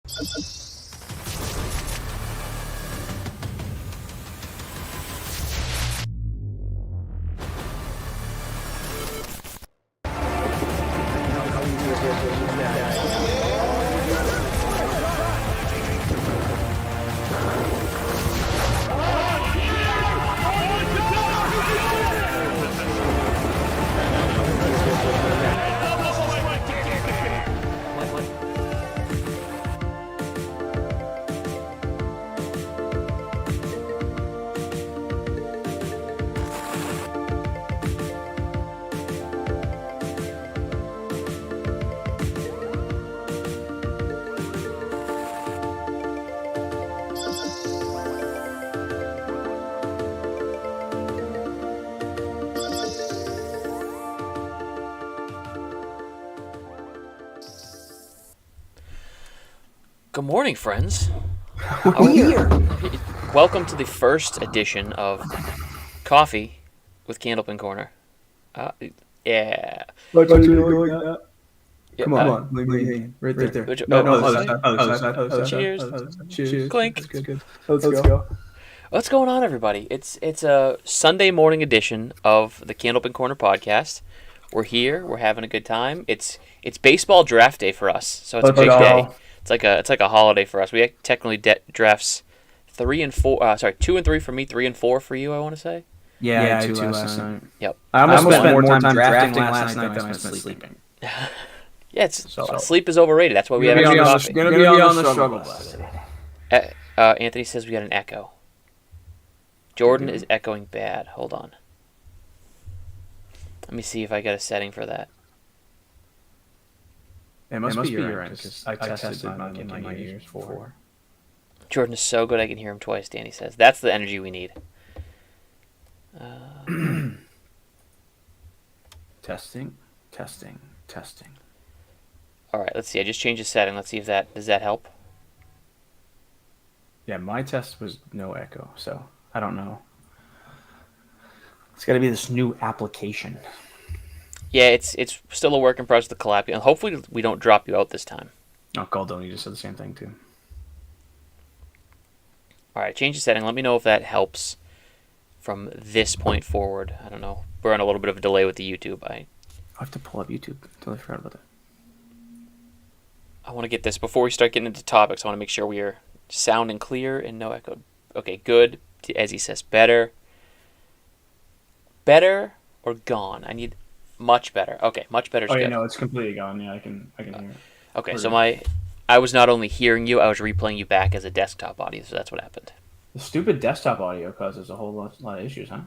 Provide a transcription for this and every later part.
Good morning, friends. We're here. Welcome to the first edition of Coffee with Candlepin Corner. Yeah. What you doing like that? Yeah, Come on, right there. Other side. Cheers. Cheers. Clink. That's good. Let's go. What's going on, everybody? It's a Sunday morning edition of the Candlepin Corner podcast. We're here. We're having a good time. It's baseball draft day for us, so it's a big day. It's like a holiday for us. We technically drafts 3 and 4. 2 and 3 for me, 3 and 4 for you. I want to say. Yeah, I had 2 last night. Yep. I almost spent more time drafting last night than I spent sleeping. Yeah, sleep is overrated. That's why we have extra coffee. Gonna be on the struggle bus. Anthony says we got an echo. Jordan is echoing bad. Hold on. Let me see if I got a setting for that. It must be your end, because I tested mine in my ears before. Jordan is so good I can hear him twice, Danny says. That's the energy we need. Testing. All right, let's see. I just changed the setting. Let's see if does that help? Yeah, my test was no echo, so I don't know. It's got to be this new application. Yeah, it's still a work in progress with the collab, and hopefully we don't drop you out this time. Oh, Goldon, you just said the same thing too. All right, change the setting. Let me know if that helps from this point forward. I don't know. We're on a little bit of a delay with the YouTube. I have to pull up YouTube. Totally forgot about that. I want to get this before we start getting into topics. I want to make sure we are sounding clear and no echo. Okay, good. As he says, better or gone. I need much better. Okay, much better. Oh yeah, no, it's completely gone. Yeah, I can hear it. Okay, so I was not only hearing you, I was replaying you back as a desktop audio. So that's what happened. The stupid desktop audio causes a whole lot of issues, huh?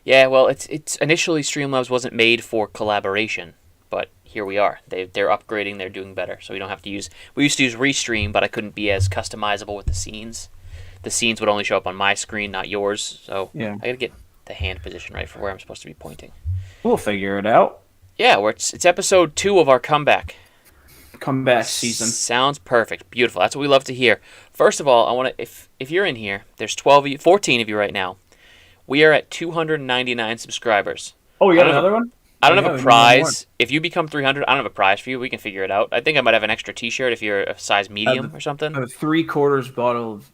Yeah, well, it's initially Streamlabs wasn't made for collaboration, but here we are. They're upgrading. They're doing better. So we don't have to use. We used to use Restream, but I couldn't be as customizable with the scenes. The scenes would only show up on my screen, not yours. So yeah. I gotta get the hand position right for where I'm supposed to be pointing. We'll figure it out. Yeah, it's episode 2 of our comeback season. Sounds perfect. Beautiful. That's what we love to hear. First of all, I want to if you're in here, there's 14 of you right now. We are at 299 subscribers. Oh, we got another one? I don't have a prize. If you become 300, I don't have a prize for you. We can figure it out. I think I might have an extra t-shirt if you're a size medium or something. I have a 3/4 bottle of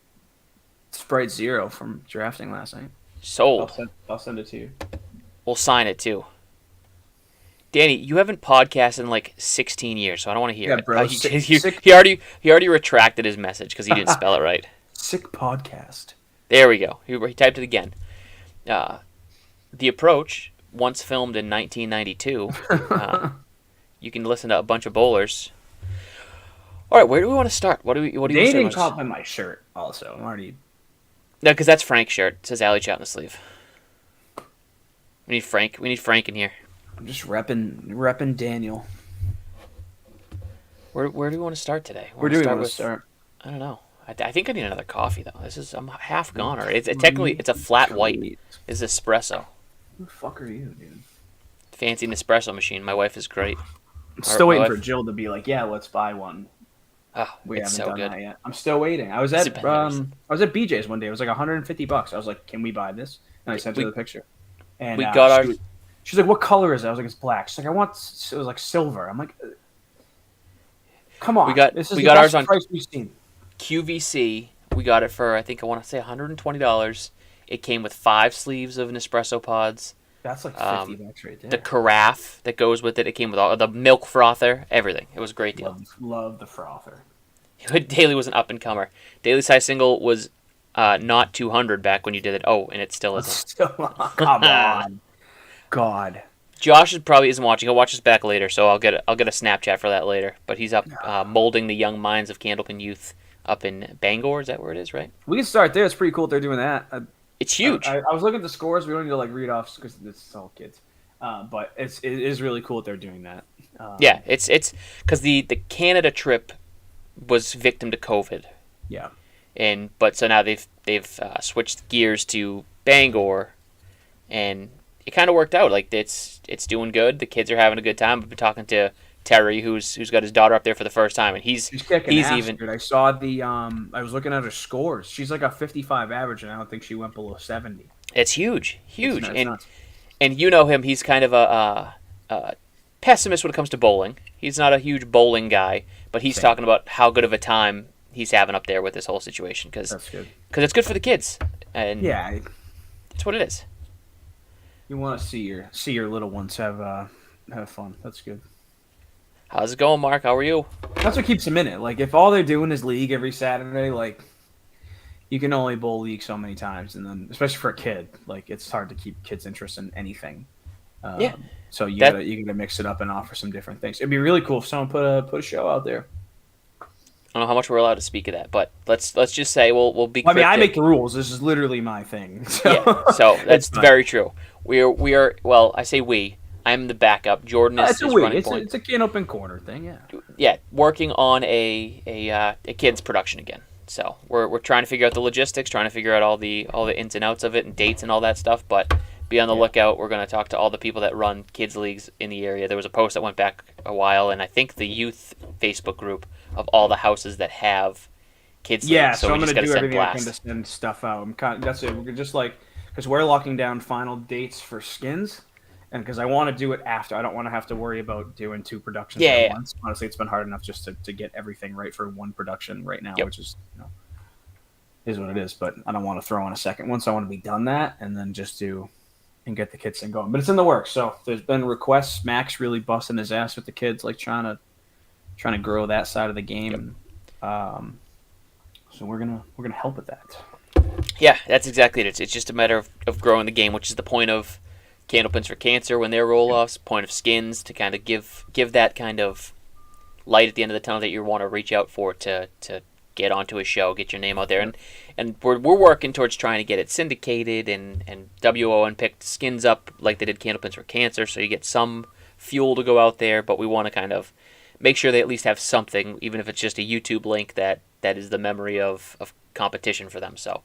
Sprite Zero from drafting last night. Sold. I'll send it to you. We'll sign it too. Danny, you haven't podcasted in like 16 years, so I don't want to hear it. Bro, he already retracted his message because he didn't spell it right. Sick podcast. There we go. He typed it again. The Approach, once filmed in 1992. You can listen to a bunch of bowlers. All right, where do we want to start? What do we? They didn't compliment my shirt. Also, I'm already. No, because that's Frank's shirt. It says Alley Chat on the sleeve. We need Frank. We need Frank in here. I'm just repping Daniel. Where do we want to start today? Where do we want to start? I don't know. I think I need another coffee though. I'm half gone already. It's a flat white. It's espresso. Who the fuck are you, dude? Fancy Nespresso machine. My wife is great. I'm still waiting for Jill to be like, yeah, let's buy one. Oh, we haven't so done good. that yet. I'm still waiting. I was at BJ's one day. It was like $150. I was like, can we buy this? And I sent her the picture. And we got our. She's like, what color is it? I was like, it's black. She's like, it was like silver. I'm like, Come on. We got this is we got ours on price we've seen. QVC. We got it for, I think I want to say $120. It came with 5 sleeves of Nespresso pods. That's like $50 right there. The carafe that goes with it. It came with all the milk frother, everything. It was a great deal. Love the frother. Daily was an up and comer. Daily size single was not 200 back when you did it. Oh, and it still isn't. Come on, God. Josh probably isn't watching. He'll watch this back later, so I'll get a Snapchat for that later. But he's up molding the young minds of Candlepin youth up in Bangor. Is that where it is, right? We can start there. It's pretty cool that they're doing that. It's huge. I was looking at the scores. We don't need to read off because it's all kids. But it is really cool that they're doing that. Yeah, it's because the Canada trip was victim to COVID. Yeah. But so now they've switched gears to Bangor, and it kind of worked out. Like it's doing good. The kids are having a good time. I've been talking to Terry, who's got his daughter up there for the first time, and he's ass, even. Dude. I saw I was looking at her scores. She's like a 55 average, and I don't think she went below 70. It's huge. It's nuts. And you know him. He's kind of a pessimist when it comes to bowling. He's not a huge bowling guy, but he's talking about how good of a time he's having up there with this whole situation because it's good for the kids. And yeah, it's what it is. You want to see your little ones have fun. That's good. How's it going, Mark? How are you? That's what keeps them in it. Like, if all they're doing is league every Saturday, like, you can only bowl league so many times, and then especially for a kid, like, it's hard to keep kids' interest in anything. So you gotta mix it up and offer some different things. It'd be really cool if someone put a show out there. I don't know how much we're allowed to speak of that, but let's just say we'll be. I mean, I make the rules. This is literally my thing. So. Yeah, so that's very true. We are. Well, I say we. I'm the backup. Jordan is running point. It's a Candlepin Corner thing, yeah. Yeah, working on a kids production again. So we're trying to figure out the logistics, trying to figure out all the ins and outs of it and dates and all that stuff. But be on the lookout. We're going to talk to all the people that run kids leagues in the area. There was a post that went back a while, and I think the youth Facebook group of all the houses that have kids leagues. Yeah, so I'm going to do everything I can to send stuff out. That's it. We're just because we're locking down final dates for skins. And because I want to do it after. I don't want to have to worry about doing 2 productions at once. Honestly, it's been hard enough just to get everything right for 1 production right now, which is is what it is. But I don't want to throw in a second one, so I want to be done that and then just do and get the kids thing going. But it's in the works. So there's been requests. Max really busting his ass with the kids, like trying to grow that side of the game. So we're gonna help with that. Yeah, that's exactly it. It's just a matter of growing the game, which is the point of Candlepins for Cancer when they're roll-offs, point of skins to kind of give that kind of light at the end of the tunnel that you want to reach out for to get onto a show, get your name out there. And we're working towards trying to get it syndicated and WON picked skins up like they did Candlepins for Cancer, so you get some fuel to go out there, but we want to kind of make sure they at least have something, even if it's just a YouTube link that is the memory of competition for them. So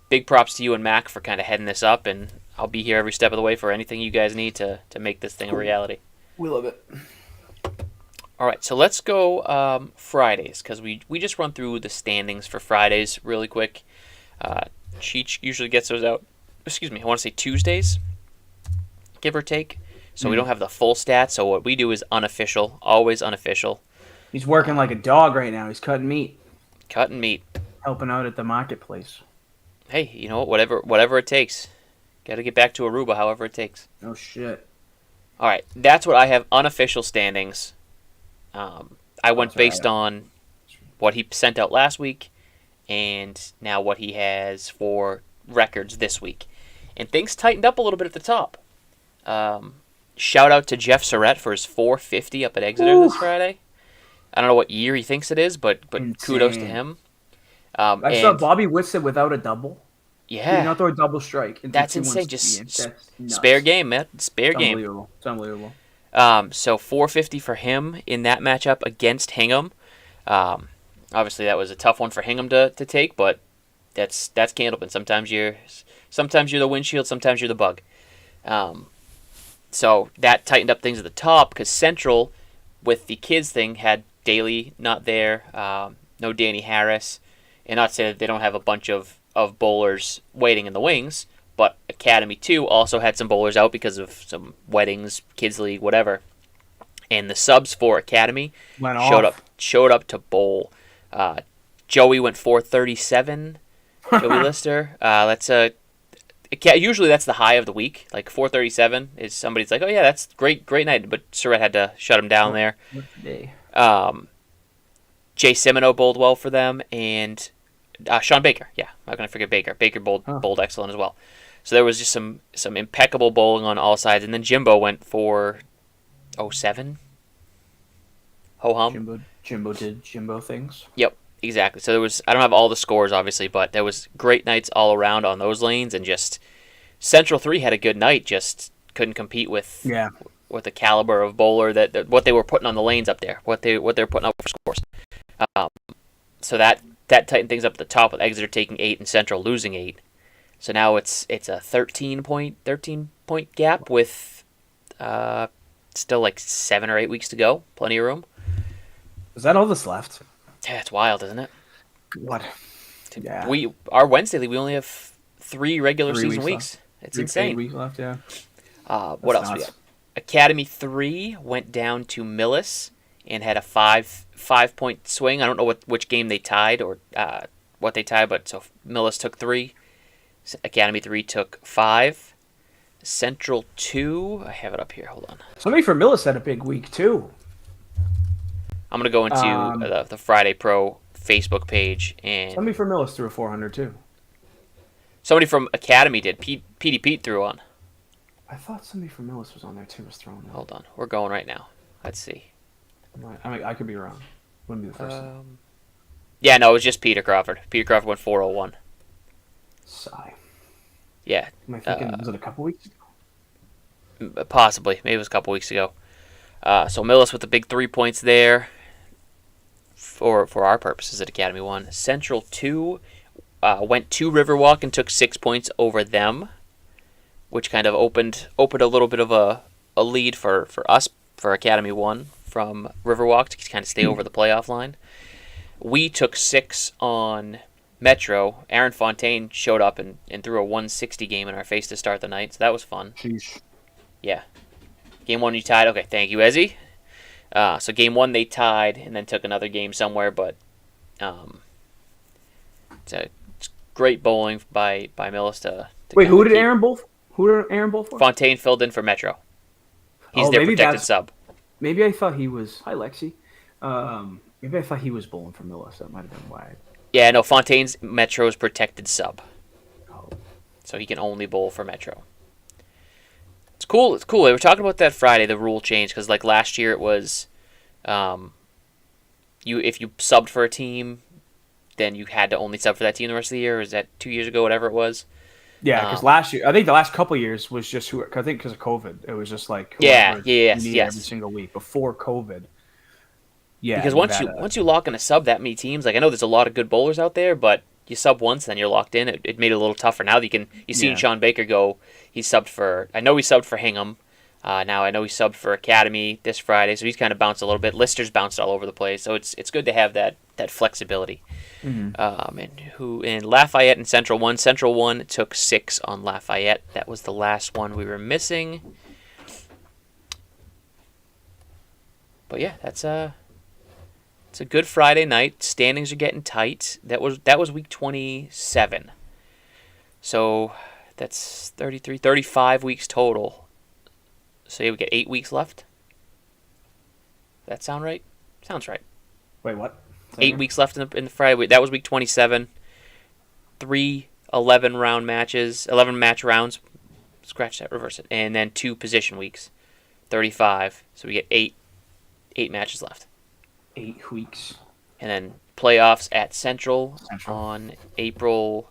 big props to you and Mac for kind of heading this up, and I'll be here every step of the way for anything you guys need to make this thing a reality. We love it. All right, so let's go Fridays, because we just run through the standings for Fridays really quick. Cheech usually gets those out, I want to say Tuesdays, give or take. So we don't have the full stats, so what we do is unofficial, always unofficial. He's working like a dog right now. He's cutting meat. Cutting meat. Helping out at the marketplace. Hey, you know what? Whatever it takes. Got to get back to Aruba, however it takes. Oh, shit. All right, that's what I have, unofficial standings. I went based on what he sent out last week and now what he has for records this week. And things tightened up a little bit at the top. Shout out to Jeff Surratt for his 450 up at Exeter this Friday. I don't know what year he thinks it is, but kudos to him. I saw Bobby Whitson without a double. Yeah. He did not throw a double strike. That's insane. Just spare game, man. Spare game. It's unbelievable. So 450 for him in that matchup against Hingham. Obviously, that was a tough one for Hingham to take, but that's Candlepin. Sometimes you're the windshield, sometimes you're the bug. So that tightened up things at the top because Central, with the kids thing, had Daly not there, no Danny Harris, and not to say that they don't have a bunch of bowlers waiting in the wings, but Academy 2 also had some bowlers out because of some weddings, kids league, whatever. And the subs for Academy Went showed up to bowl. Joey went 437. Joey Lister. Usually that's the high of the week. Like 437 is somebody's like, oh yeah, that's great night. But Surratt had to shut him down there. Jay Semino bowled well for them, and Sean Baker. Yeah, I'm not gonna forget Baker. Baker bowled excellent as well. So there was just some impeccable bowling on all sides, and then Jimbo went for 07. Ho hum. Jimbo did Jimbo things. Yep, exactly. So there was, I don't have all the scores obviously, but there was great nights all around on those lanes, and just Central 3 had a good night, just couldn't compete with the caliber of bowler that what they were putting on the lanes up there, what they were putting up for scores. So that tightened things up at the top with Exeter taking 8 and Central losing 8. So now it's a 13 point gap with still like 7 or 8 weeks to go. Plenty of room. Is that all that's left? Yeah, it's wild, isn't it? What? Yeah. Our Wednesday league, we only have 3 regular season weeks. It's insane. 8 weeks left, yeah. What else we got? Academy 3 went down to Millis and had a 5-point swing. I don't know which game they tied or what they tied, but so Millis took 3. Academy 3 took 5. Central 2, I have it up here. Hold on. Somebody from Millis had a big week too. I'm gonna go into the Friday Pro Facebook page, and somebody from Millis threw a 400 too. Somebody from Academy did. Petey Pete threw on. I thought somebody from Millis was on there too. Was throwing. Hold on, we're going right now. Let's see. I could be wrong. Wouldn't be the first one. Yeah, no, it was just Peter Crawford. Peter Crawford went 401. Sigh. Yeah. Am I thinking, was it a couple weeks ago? Possibly. Maybe it was a couple weeks ago. So Millis with the big 3 points there for our purposes at Academy 1. Central 2 went to Riverwalk and took 6 points over them, which kind of opened a little bit of a lead for us, for Academy 1 from Riverwalk to kind of stay over the playoff line. We took 6 on Metro. Aaron Fontaine showed up and threw a 160 game in our face to start the night, so that was fun. Sheesh. Yeah. Game 1 you tied. Okay, thank you, Ezzy. So game 1 they tied and then took another game somewhere, but it's great bowling by Millis to wait, who did Aaron bowl? Who did Aaron bowl for? Fontaine filled in for Metro. He's their protected sub. Maybe I thought he was. Hi, Lexi. Maybe I thought he was bowling for Millis. That might have been why. Yeah, no, Fontaine's Metro's protected sub. Oh. So he can only bowl for Metro. It's cool. It's cool. We were talking about that Friday, the rule change, because like last year it was, if you subbed for a team, then you had to only sub for that team the rest of the year. Or is that 2 years ago, whatever it was? Yeah, because last year, I think the last couple of years was just I think because of COVID, it was just like yes, every single week before COVID. Yeah, because once you lock in a sub that many teams, like I know there's a lot of good bowlers out there, but you sub once, then you're locked in. It made it a little tougher. Now that you've seen Sean Baker go. He subbed for. I know he subbed for Hingham. Now I know he subbed for Academy this Friday, so he's kind of bounced a little bit. Lister's bounced all over the place, so it's good to have that flexibility. Mm-hmm. And Lafayette and Central 1. Central 1 took 6 on Lafayette. That was the last one we were missing. But yeah, it's a good Friday night. Standings are getting tight. That was week 27. So that's 33, 35 weeks total. So yeah, we get 8 weeks left. That sound right? Sounds right. Wait, what? 8 weeks left in the Friday. That was week 27. 3 11 match rounds. Scratch that, reverse it. And then 2 position weeks. 35. So we get 8 matches left. 8 weeks. And then playoffs at Central. On April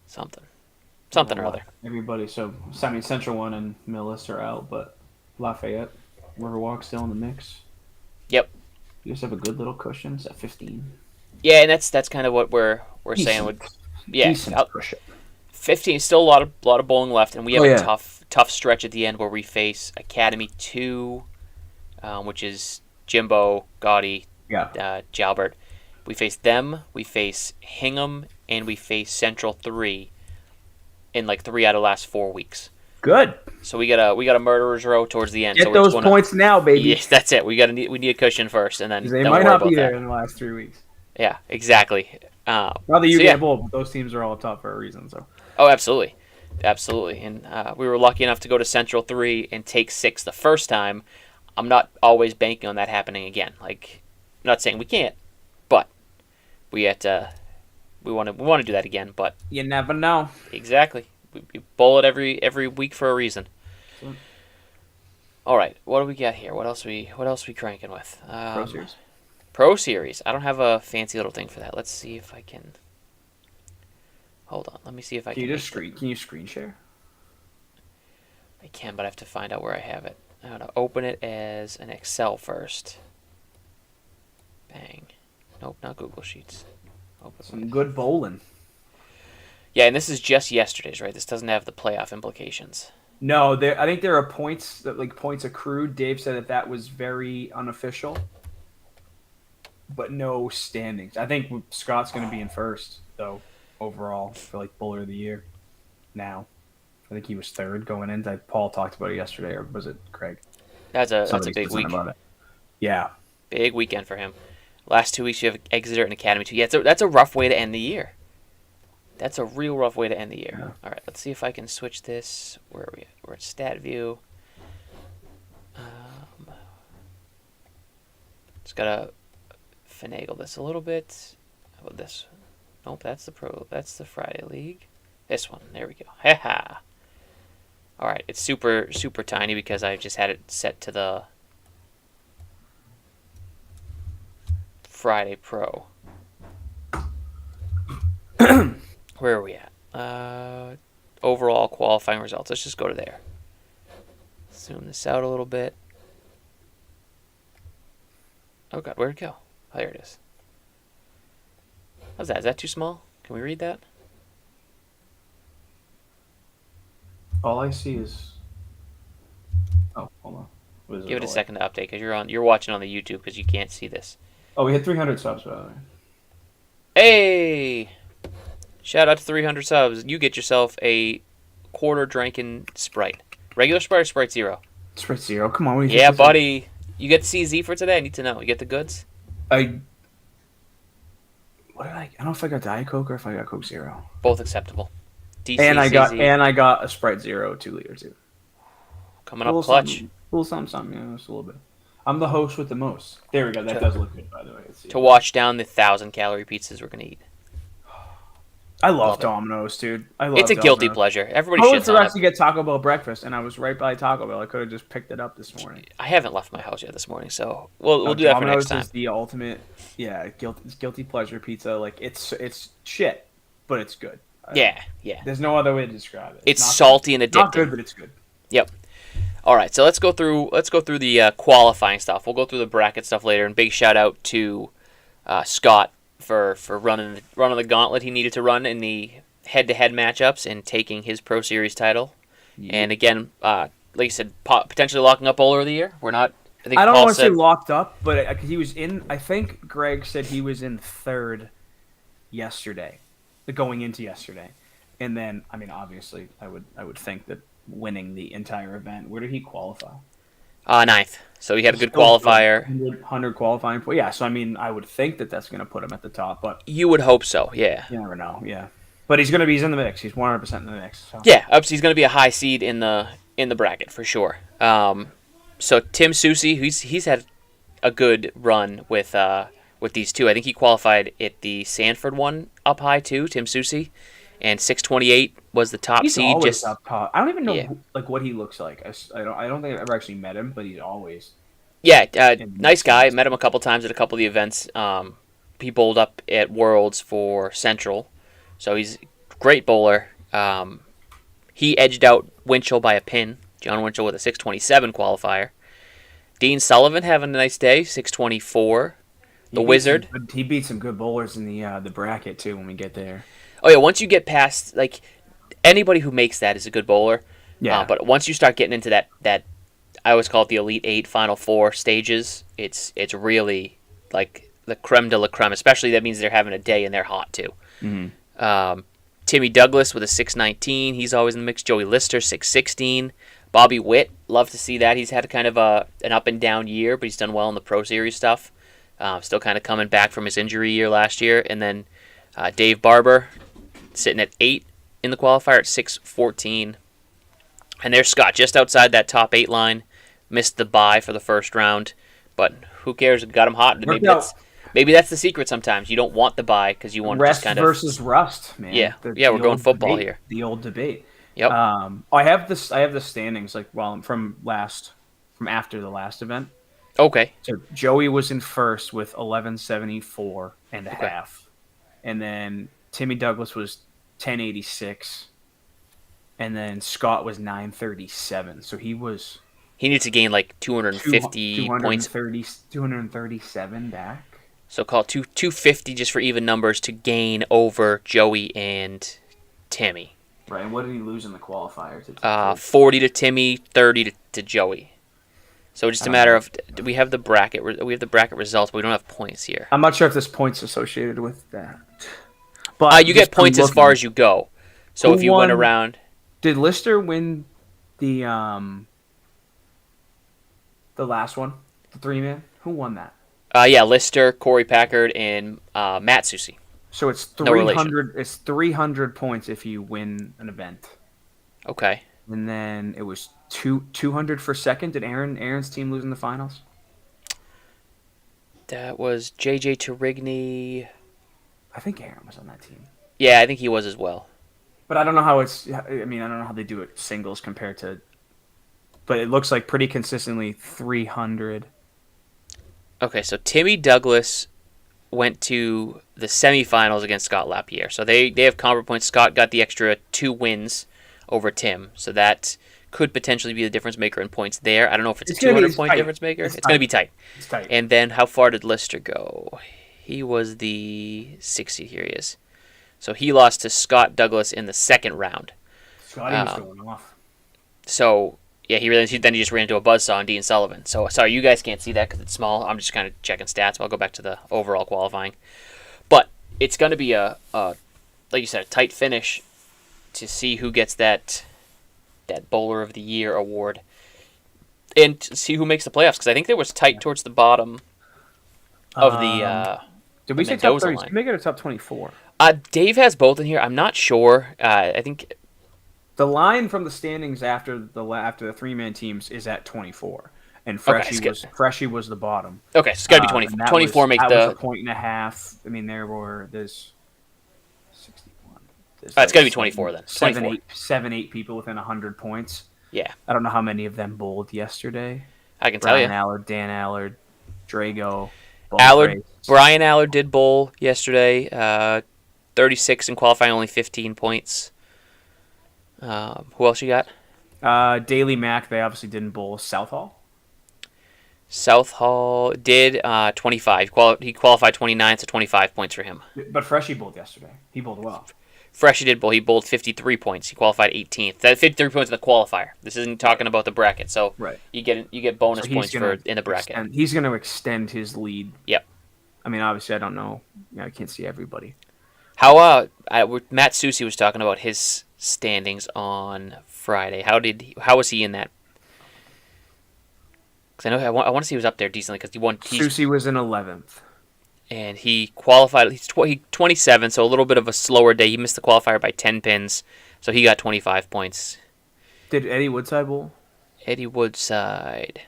something or other. Everybody, so I mean Central 1 and Millis are out, but Lafayette, Riverwalk still in the mix. Yep. You guys have a good little cushion. It's at 15. Yeah, and that's kind of what we're saying. Decent cushion. 15, still a lot of bowling left, and we have a tough stretch at the end where we face Academy 2, which is Jimbo, Gotti, Jalbert. We face them, we face Hingham, and we face Central 3 in like 3 out of the last 4 weeks. Good. So we got a murderer's row towards the end. Get so those points now, baby. Yes, that's it. We need a cushion first, and then they might not be there in the last 3 weeks. Yeah, exactly. Not that you get both, but those teams are all up top for a reason. So. Oh, absolutely. And we were lucky enough to go to Central 3 and take 6 the first time. I'm not always banking on that happening again. Like, I'm not saying we can't, but we want to do that again. But you never know. Exactly. We bowl it every week for a reason. All right, what do we got here? What else we cranking with? Pro Series. Pro Series. I don't have a fancy little thing for that. Let's see if I can. Hold on. Let me see if I can. Can you screen share? I can, but I have to find out where I have it. I'm gonna open it as an Excel first. Bang. Nope, not Google Sheets. Open Some good bowling. Yeah, and this is just yesterday's, right? This doesn't have the playoff implications. No, I think there are points accrued. Dave said that was very unofficial, but no standings. I think Scott's going to be in first, though, overall for bowler of the year. Now, I think he was third going in. Paul talked about it yesterday, or was it Craig? That's a big week. Yeah, big weekend for him. Last 2 weeks you have Exeter and Academy 2. Yeah, that's a rough way to end the year. That's a real rough way to end the year. Yeah. All right, let's see if I can switch this. Where are we at? We're at Stat View. Just gotta finagle this a little bit. How about this? Nope, that's the Friday League. This one. There we go. Ha. All right, it's super tiny because I just had it set to the Friday Pro. Where are we at? Overall qualifying results. Let's just go to there. Zoom this out a little bit. Oh god, where'd it go? Oh, there it is. How's that? Is that too small? Can we read that? All I see is. Oh, hold on. Give it a second to update because you're watching on the YouTube because you can't see this. Oh, we hit 300 subs, by the way. Hey! Shout out to 300 subs. You get yourself a quarter drinking Sprite. Regular Sprite or Sprite Zero? Sprite Zero. Come on. Yeah, buddy. You get CZ for today? I need to know. You get the goods? What did I don't know if I got Diet Coke or if I got Coke Zero. Both acceptable. DC, and I CZ. got a Sprite Zero 2 liter too. Coming up clutch. A little something, just a little bit. I'm the host with the most. There we go. That does look good, by the way. To wash down the 1,000-calorie pizzas we're gonna eat. I love Domino's, dude. It's a guilty pleasure. Everybody shits on it. I was to actually get Taco Bell breakfast, and I was right by Taco Bell. I could have just picked it up this morning. I haven't left my house yet this morning, so we'll do that for next time. Domino's is the ultimate, guilty pleasure pizza. It's shit, but it's good. Yeah. There's no other way to describe it. It's salty and addictive. Not good, but it's good. Yep. All right, so let's go through the qualifying stuff. We'll go through the bracket stuff later, and big shout out to Scott for running the gauntlet he needed to run in the head-to-head matchups and taking his Pro Series title. Yeah. And again, like you said, potentially locking up bowler of the year. We're not. I don't want to say locked up, but he was in. I think Greg said he was in third yesterday, going into yesterday, and then obviously I would think that winning the entire event. Where did he qualify? Ninth. So he had a good qualifier. 100 qualifying point. Yeah, so I would think that that's going to put him at the top, but you would hope so. Yeah. You never know. Yeah, but he's in the mix. He's 100% in the mix. So. Yeah, he's going to be a high seed in the bracket for sure. So Tim Soucy, he's had a good run with these two. I think he qualified at the Sanford one up high too. Tim Soucy. And 628 was the top he's seed. Always up top. I don't even know what he looks like. I don't think I've ever actually met him, but he's always. Yeah, nice guy. Met him a couple times at a couple of the events. He bowled up at Worlds for Central, so he's a great bowler. He edged out Winchell by a pin. John Winchell with a 627 qualifier. Dean Sullivan having a nice day, 624. The Wizard. He beat some good bowlers in the bracket too when we get there. Oh yeah, once you get past anybody who makes that is a good bowler. Yeah. But once you start getting into that I always call it the Elite 8, Final 4 stages, it's really like the creme de la creme. Especially that means they're having a day and they're hot too. Mm-hmm. Timmy Douglas with a 619, he's always in the mix. Joey Lister 616, Bobby Witt, love to see that. He's had kind of an up and down year, but he's done well in the Pro Series stuff. Still kind of coming back from his injury year last year. And then Dave Barber sitting at 8 in the qualifier at 6:14. And there's Scott just outside that top 8 line. Missed the bye for the first round, but who cares? Got him hot. Maybe that's the secret sometimes. You don't want the bye because you want to just kind of... Rest versus rust, man. Yeah, we're going football debate, here. The old debate. Yep. I have the standings from after the last event. Okay. So Joey was in first with 1174 and a half, and then Timmy Douglas was 1086, and then Scott was 937. So he needs to gain like 250 points. 237 back. So call it 250 just for even numbers to gain over Joey and Timmy. Right, and what did he lose in the qualifier? 40 to Timmy, 30 to Joey. So just a matter of, we have the bracket results, but we don't have points here. I'm not sure if there's points associated with that. But you get points as far as you go. So if you went around... Did Lister win the last one? The 3-man? Who won that? Lister, Corey Packard, and Matt Susi. So it's 300. It's 300 points if you win an event. Okay. And then it was 200 for second. Did Aaron's team lose in the finals? That was JJ Tarigny. I think Aaron was on that team. Yeah, I think he was as well. But I don't know how it's. I mean, I don't know how they do it singles compared to. But it looks like pretty consistently 300. Okay, so Timmy Douglas went to the semifinals against Scott Lapierre. So they have comparable points. Scott got the extra 2 wins over Tim. So that could potentially be the difference maker in points there. I don't know if it's a 200-point difference maker. It's going to be tight. It's tight. And then how far did Lister go? He was the 60. Here he is. So he lost to Scott Douglas in the second round. Scotty was going off. So... yeah, then he just ran into a buzzsaw on Dean Sullivan. So, sorry, you guys can't see that because it's small. I'm just kind of checking stats. I'll go back to the overall qualifying. But it's going to be like you said, a tight finish to see who gets that Bowler of the Year award and to see who makes the playoffs because I think they was tight towards the bottom of the Did we say top 30? Did we make it a top 24? Dave has both in here. I'm not sure. I think... the line from the standings after the 3-man teams is at 24, and Freshie was the bottom. Okay, so it's got to be 24. 24 make the... was a point and a half. I mean, there's 61. It's got to be 24 then. 7, 8 people within 100 points. Yeah. I don't know how many of them bowled yesterday. I can tell you. Allard, Dan Allard, Drago. Brian Allard did bowl yesterday. 36 in qualifying, only 15 points. Who else you got? Daily Mac, they obviously didn't bowl. Southall did 25. He qualified 29, so 25 points for him. But Freshie bowled yesterday. He bowled well. Freshie did bowl. He bowled 53 points. He qualified 18th. That's 53 points in the qualifier. This isn't talking about the bracket. So right. you get bonus points in the bracket. He's going to extend his lead. Yep. I mean, obviously, I don't know. I can't see everybody. How Matt Susi was talking about his standings on Friday. How was he in that? Because I want to see he was up there decently because he won. Susi was in 11th. And he qualified. He's 27, so a little bit of a slower day. He missed the qualifier by 10 pins, so he got 25 points. Did Eddie Woodside bowl? Eddie Woodside.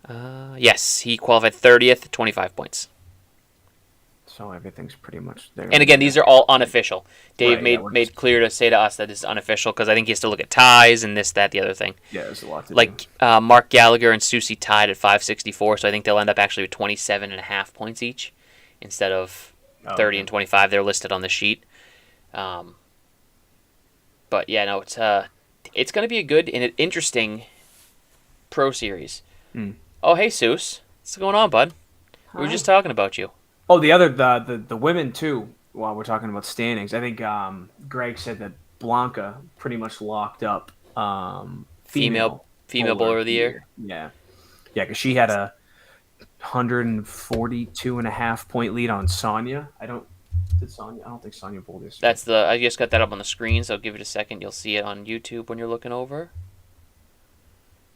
Yes, he qualified 30th, 25 points. So everything's pretty much there. And again, these are all unofficial. Dave made clear to say to us that this is unofficial because I think he has to look at ties and this, that, the other thing. Yeah, there's a lot to do. Mark Gallagher and Susi tied at 564, so I think they'll end up actually with 27.5 points each instead of 30 and 25. They're listed on the sheet. But yeah, no, it's going to be a good and an interesting Pro Series. Oh, hey, Seuss. What's going on, bud? Hi. We were just talking about you. Oh, the women too. While we're talking about standings, I think Greg said that Blanca pretty much locked up female bowler of the year. Yeah, because she had a 142.5 point lead on Sonia. Did Sonya? I don't think Sonya bowled this. I just got that up on the screen, so give it a second. You'll see it on YouTube when you're looking over.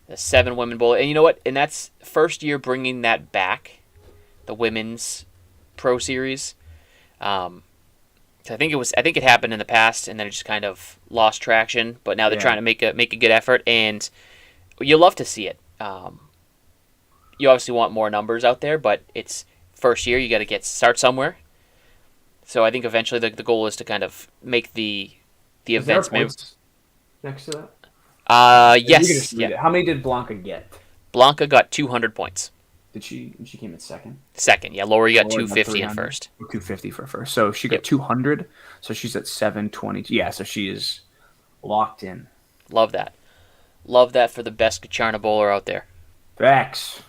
The 7 women bowl, and you know what? And that's first year bringing that back, the women's Pro Series. I think it happened in the past, and then it just kind of lost traction. But now they're trying to make a good effort, and you love to see it. You obviously want more numbers out there, but it's first year. You got to start somewhere. So I think eventually the goal is to kind of make the events. Next to that? Yes. Yeah. How many did Blanca get? Blanca got 200 points. Did she came in second? Second, yeah. Lori got 250 in first. 250 for first. So she got 200. So she's at 720. Yeah. So she is locked in. Love that. Love that for the best Kacharna bowler out there. Facts.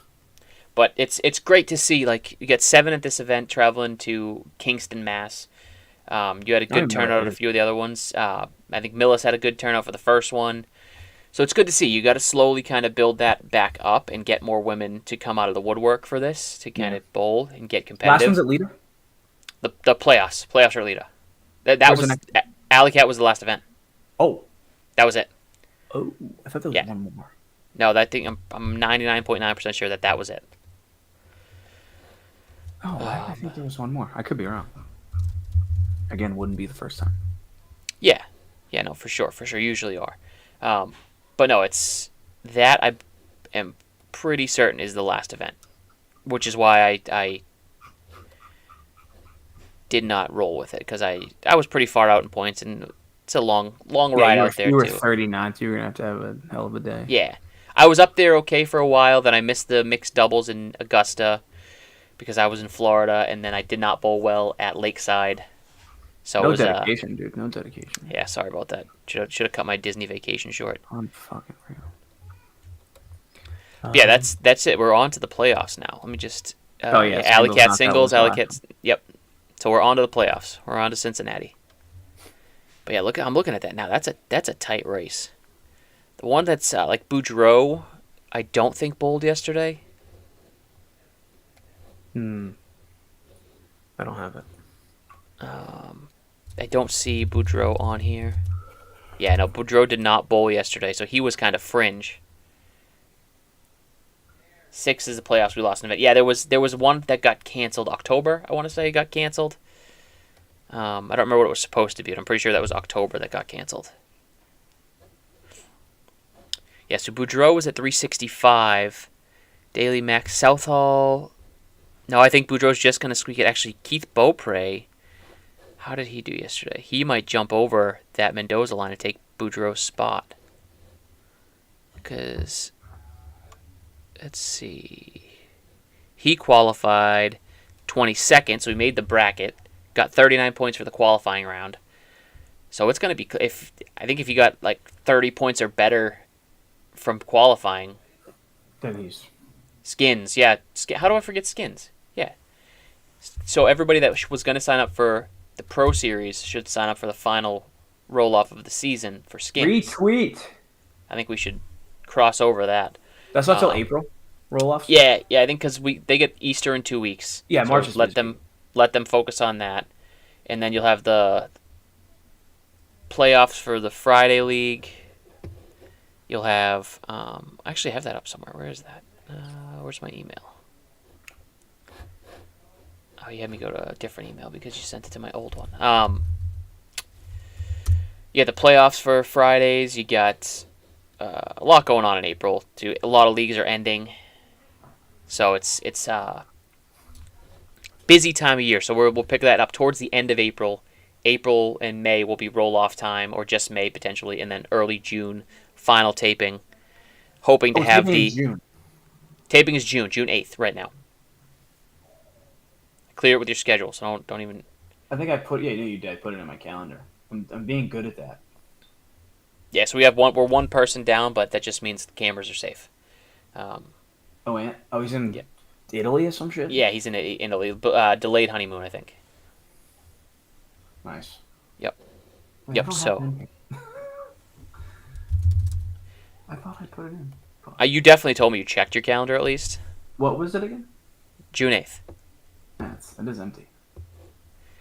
But it's great to see, like, you get 7 at this event traveling to Kingston, Mass. You had a good turnout at a few of the other ones. I think Millis had a good turnout for the first one. So it's good to see. You got to slowly kind of build that back up and get more women to come out of the woodwork for this to kind of bowl and get competitive. Last one's at Lita? The playoffs. Playoffs are Lita. That was Alley Cat was the last event. Oh. That was it. Oh, I thought there was one more. No, that thing I'm 99.9% sure that was it. Oh, I think there was one more. I could be wrong. Again, wouldn't be the first time. Yeah. Yeah, no, for sure. Usually are. But no, it's that I am pretty certain is the last event, which is why I did not roll with it, because I was pretty far out in points, and it's a long ride out there, you were too. 39th. You were going to have a hell of a day. Yeah. I was up there okay for a while, then I missed the mixed doubles in Augusta because I was in Florida, and then I did not bowl well at Lakeside. So no dedication, dude. No dedication. Yeah, sorry about that. Should have cut my Disney vacation short. I'm fucking real. Yeah, that's it. We're on to the playoffs now. Let me just... Alley Cat singles, Alley Cat... Yep. So we're on to the playoffs. We're on to Cincinnati. But yeah, I'm looking at that now. That's a tight race. The one that's like Boudreaux, I don't think bowled yesterday. I don't have it. I don't see Boudreaux on here. Yeah, no, Boudreaux did not bowl yesterday, so he was kind of fringe. 6 is the playoffs. We lost an event. Yeah, there was one that got canceled. October, I want to say, got canceled. I don't remember what it was supposed to be, but I'm pretty sure that was October that got canceled. Yeah, so Boudreaux was at 365. Daily Max Southall. No, I think Boudreaux's just going to squeak it. Actually, Keith Beaupre. How did he do yesterday? He might jump over that Mendoza line and take Boudreaux's spot. Because, let's see. He qualified 22nd, so he made the bracket. Got 39 points for the qualifying round. So it's going to be... I think if you got like 30 points or better from qualifying... Then he's... Skins, yeah. How do I forget Skins? Yeah. So everybody that was going to sign up for the Pro Series should sign up for the final roll-off of the season for Skins. Retweet! I think we should cross over that. That's not till April? Roll-offs? Yeah, I think because they get Easter in 2 weeks. Yeah, so March is let them focus on that. And then you'll have the playoffs for the Friday League. You'll have... I actually have that up somewhere. Where is that? Where's my email? Oh, you had me go to a different email because you sent it to my old one. Yeah, the playoffs for Fridays. You got a lot going on in April. Too. A lot of leagues are ending, so it's busy time of year. So we'll pick that up towards the end of April. April and May will be roll-off time, or just May potentially, and then early June final taping. Hoping to have the June. Taping is June 8th right now. Clear it with your schedule, so don't even... I think I put... Yeah, you did. I put it in my calendar. I'm being good at that. Yeah, so we're one person down, but that just means the cameras are safe. He's in Italy or some shit? Yeah, he's in Italy. Delayed honeymoon, I think. Nice. Yep. Wait, yep, so... I thought I put it in. You definitely told me you checked your calendar at least. What was it again? June 8th. Yeah, it is empty.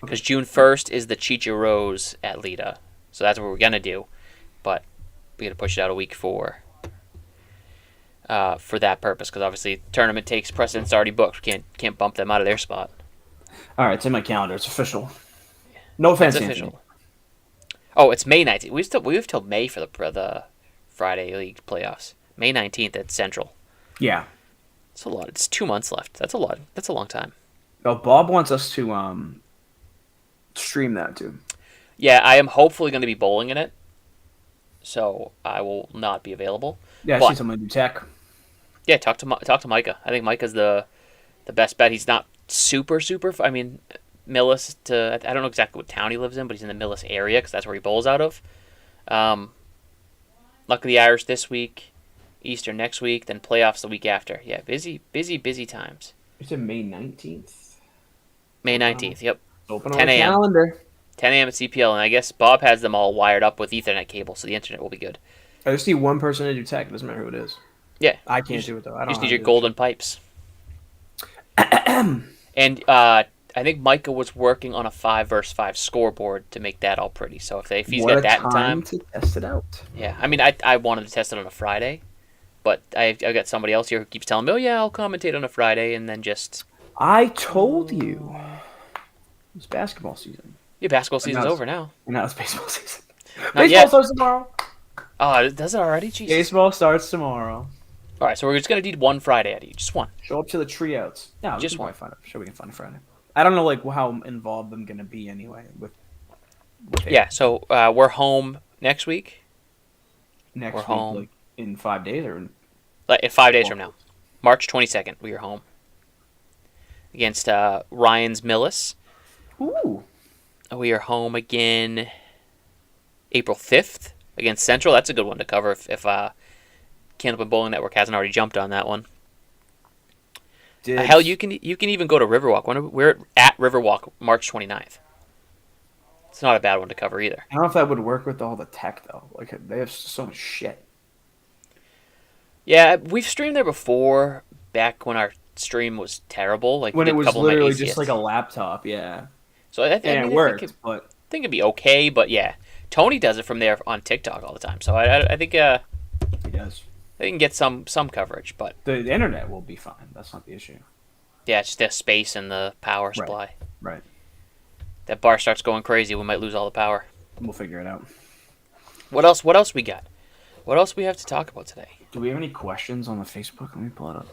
because June 1st is the Chicha Rose at Lita, so that's what we're gonna do, but we gotta push it out a week for that purpose, because obviously tournament takes precedence already booked. We can't bump them out of their spot. All right, it's in my calendar. It's official. No offense, it's official. Oh, it's May 19th. We have till May for the Friday League playoffs. May 19th at Central. Yeah. It's a lot. It's 2 months left. That's a lot. That's a long time. Oh, Bob wants us to stream that too. Yeah, I am hopefully going to be bowling in it, so I will not be available. Yeah, I see someone do tech. Yeah, talk to Micah. I think Micah's the best bet. He's not super. I mean, Millis I don't know exactly what town he lives in, but he's in the Millis area because that's where he bowls out of. Luck of the Irish this week, Easter next week, then playoffs the week after. Yeah, busy times. You said May 19th? May 19th, yep. Open 10 a.m. Calendar. 10 a.m. at CPL, and I guess Bob has them all wired up with Ethernet cable, so the internet will be good. I just need one person to do tech. It doesn't matter who it is. Yeah. I can't do it, though. I don't just need your golden pipes. And I think Micah was working on a 5 versus 5 scoreboard to make that all pretty. So if he's got that in time to test it out. Yeah, I mean, I wanted to test it on a Friday, but I've got somebody else here who keeps telling me, "Oh yeah, I'll commentate on a Friday," and then just. I told you, it's basketball season. Yeah, basketball season's over now. And now it's baseball season. Baseball starts tomorrow. Oh, does it already? Jesus. Baseball starts tomorrow. All right, so we're just gonna need one Friday out of you, just one. Show up to the treeouts. No, just one. Sure, we can find a Friday. I don't know how involved I'm gonna be anyway with yeah, so we're home next week. We're home like in 5 days or in 5 days from now, March 22nd. We are home against Ryan's Millis. Ooh. We are home again April 5th against Central. That's a good one to cover if Candlepin Bowling Network hasn't already jumped on that one. Hell, you can even go to Riverwalk. We're at Riverwalk March 29th. It's not a bad one to cover either. I don't know if that would work with all the tech, though. Like, they have so much shit. Yeah, we've streamed there before, back when our stream was terrible. Like when it was literally just like a laptop, yeah. So I think it'd be okay, but yeah. Tony does it from there on TikTok all the time. So I think he does. They can get some coverage, but the internet will be fine. That's not the issue. Yeah, it's just the space and the power supply. Right. That bar starts going crazy, we might lose all the power. We'll figure it out. What else we got? What else we have to talk about today? Do we have any questions on the Facebook? Let me pull it up.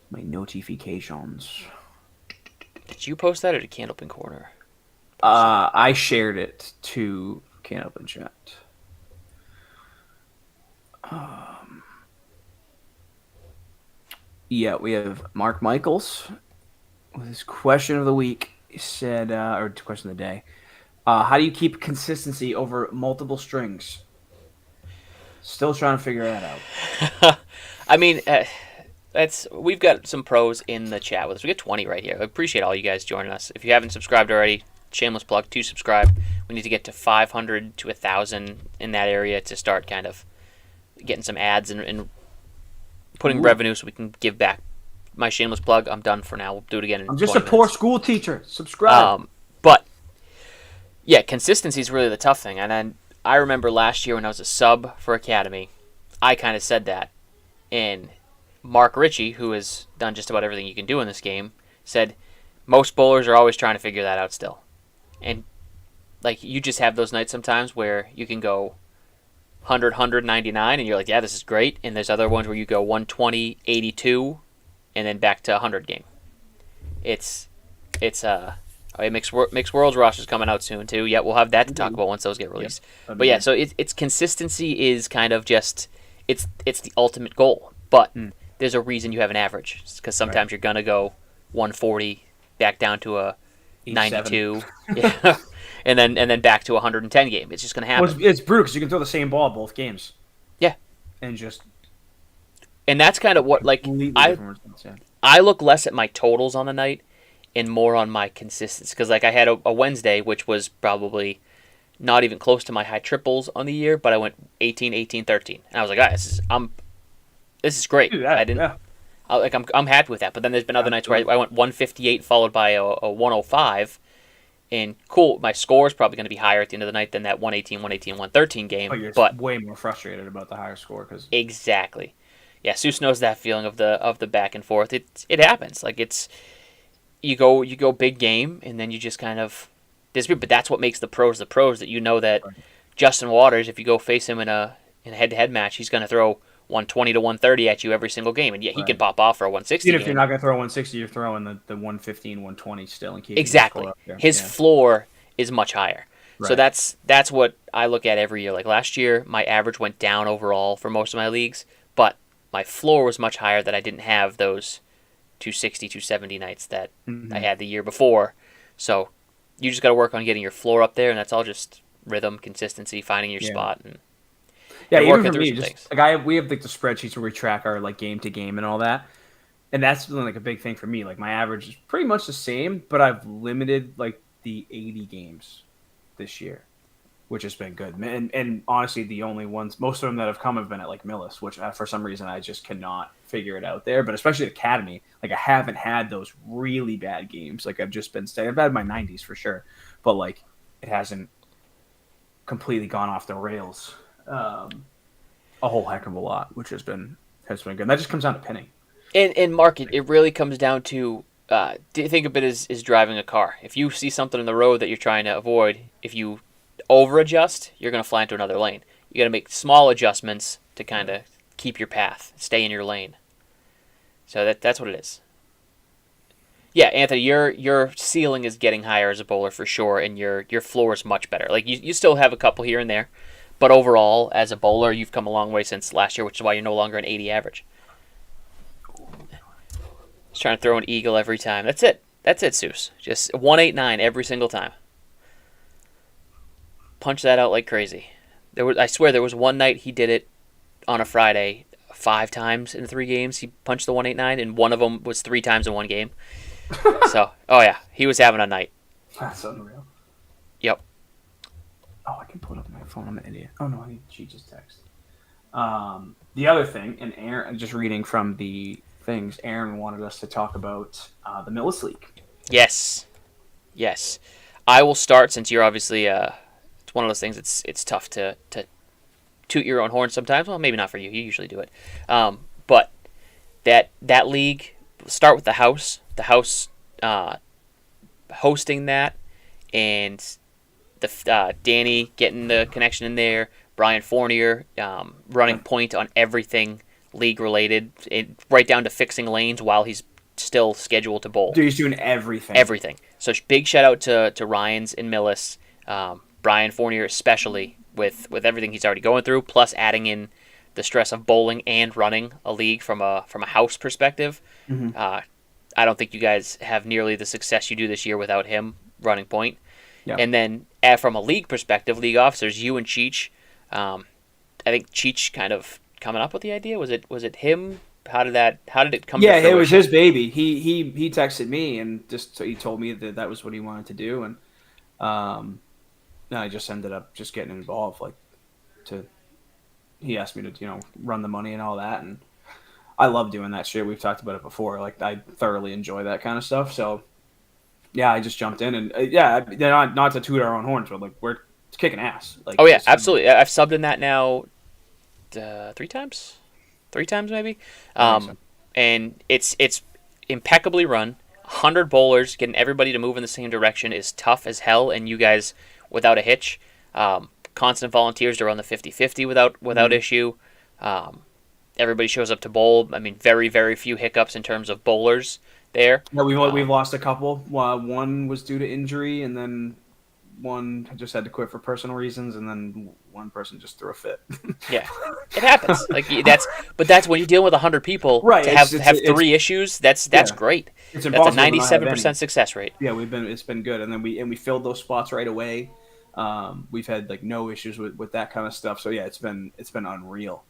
My notifications. Did you post that or did Candlepin Corner? I shared it to Candlepin Chat. Yeah, we have Mark Michaels with his question of the week. He said, or question of the day. How do you keep consistency over multiple strings? Still trying to figure that out. I mean, we've got some pros in the chat with us. We got 20 right here. I appreciate all you guys joining us. If you haven't subscribed already, shameless plug, to subscribe. We need to get to 500 to 1,000 in that area to start kind of getting some ads and putting revenue so we can give back. My shameless plug, I'm done for now. We'll do it again in I'm just a poor school teacher. Subscribe. But, yeah, consistency is really the tough thing. And then I remember last year when I was a sub for Academy, I kind of said that. And Mark Ritchie, who has done just about everything you can do in this game, said most bowlers are always trying to figure that out still. And, like, you just have those nights sometimes where you can go 100, 199, and you're like, yeah, this is great. And there's other ones where you go 120, 82, and then back to 100 game. It's Mixed Worlds roster's coming out soon too. Yeah, we'll have that to talk about once those get released. Yep. But yeah, so it's consistency is kind of just it's the ultimate goal. But there's a reason you have an average, because sometimes you're gonna go 140 back down to a 92, yeah, and then back to a 110 game. It's just gonna happen. Well, it's brutal because you can throw the same ball both games. Yeah, and that's kind of what I look less at my totals on the night and more on my consistency, because like I had a Wednesday which was probably not even close to my high triples on the year, but I went 18, 18, 13, and I was like, this is great. I'm I'm happy with that. But then there's been other nights where I went 158 followed by a 105. And cool, my score is probably going to be higher at the end of the night than that 118, 113 game. But way more frustrated about the higher score. Exactly. Yeah, Seuss knows that feeling of the back and forth. It happens. Like you go big game, and then you just kind of disappear. But that's what makes the pros that you know that Justin Waters, if you go face him in a head-to-head match, he's going to throw 120 to 130 at you every single game, and he can pop off for a 160. Even if you're not going to throw 160, you're throwing the 115, 120 still and keeping exactly. The score up there. His floor is much higher. Right. So that's what I look at every year. Like last year, my average went down overall for most of my leagues, but my floor was much higher that I didn't have those 260, 270 nights that I had the year before. So you just got to work on getting your floor up there, and that's all just rhythm, consistency, finding your spot, and even for me, we have like the spreadsheets where we track our like game to game and all that, and that's been like a big thing for me. Like my average is pretty much the same, but I've limited like the 80 games this year, which has been good. And honestly, the only ones, most of them that have come have been at like Millis, which for some reason I just cannot figure it out there. But especially at Academy, like I haven't had those really bad games. Like I've just been steady. I've had my 90s for sure, but like it hasn't completely gone off the rails a whole heck of a lot, which has been good. And that just comes down to pinning. And Mark, it really comes down to think of it as driving a car. If you see something in the road that you're trying to avoid, if you over adjust, you're going to fly into another lane. You got to make small adjustments to kind of keep your path, stay in your lane. So that's what it is. Yeah, Anthony, your ceiling is getting higher as a bowler for sure, and your floor is much better. Like you still have a couple here and there, but overall, as a bowler, you've come a long way since last year, which is why you're no longer an 80 average. Just trying to throw an eagle every time. That's it, Seuss. Just 189 every single time. Punch that out like crazy. I swear there was one night he did it on a Friday 5 times in 3 games. He punched the 189, and one of them was 3 times in one game. So, he was having a night. That's unreal. Yep. Oh, I can put up my phone. I'm an idiot. Oh no, I need to just text. The other thing, and Aaron, just reading from the things, Aaron wanted us to talk about the Millis League. Yes. I will start since you're obviously. It's one of those things. It's tough to toot your own horn sometimes. Well, maybe not for you. You usually do it. But that league. Start with the house. The house hosting that, and the Danny getting the connection in there. Brian Fournier running point on everything league related, right down to fixing lanes while he's still scheduled to bowl. Dude, he's doing everything. Everything. So big shout out to Ryan's and Millis, Brian Fournier especially with everything he's already going through, plus adding in the stress of bowling and running a league from a house perspective. Mm-hmm. I don't think you guys have nearly the success you do this year without him running point. Yeah. And then from a league perspective, league officers, you and Cheech, I think Cheech kind of coming up with the idea. Was it him? How did it come? Yeah, it was his baby. He texted me and he told me that was what he wanted to do, and I just ended up just getting involved. He asked me to run the money and all that, and I love doing that shit. We've talked about it before. Like I thoroughly enjoy that kind of stuff. So yeah, I just jumped in, and not to toot our own horns, but like we're kicking ass. Like, oh yeah, absolutely. I've subbed in that now 3 times, maybe. And it's impeccably run. 100 bowlers, getting everybody to move in the same direction is tough as hell, and you guys without a hitch. Constant volunteers to run the 50-50 without issue. Everybody shows up to bowl. I mean, very, very few hiccups in terms of bowlers there. No, we've lost a couple. One was due to injury, and then one just had to quit for personal reasons, and then one person just threw a fit. Yeah, it happens. That's when you're dealing with 100 people. Right. To have 3 issues, that's great. It's that's a 97% success rate. Yeah, it's been good, and then we filled those spots right away. We've had like no issues with that kind of stuff. So yeah, it's been unreal.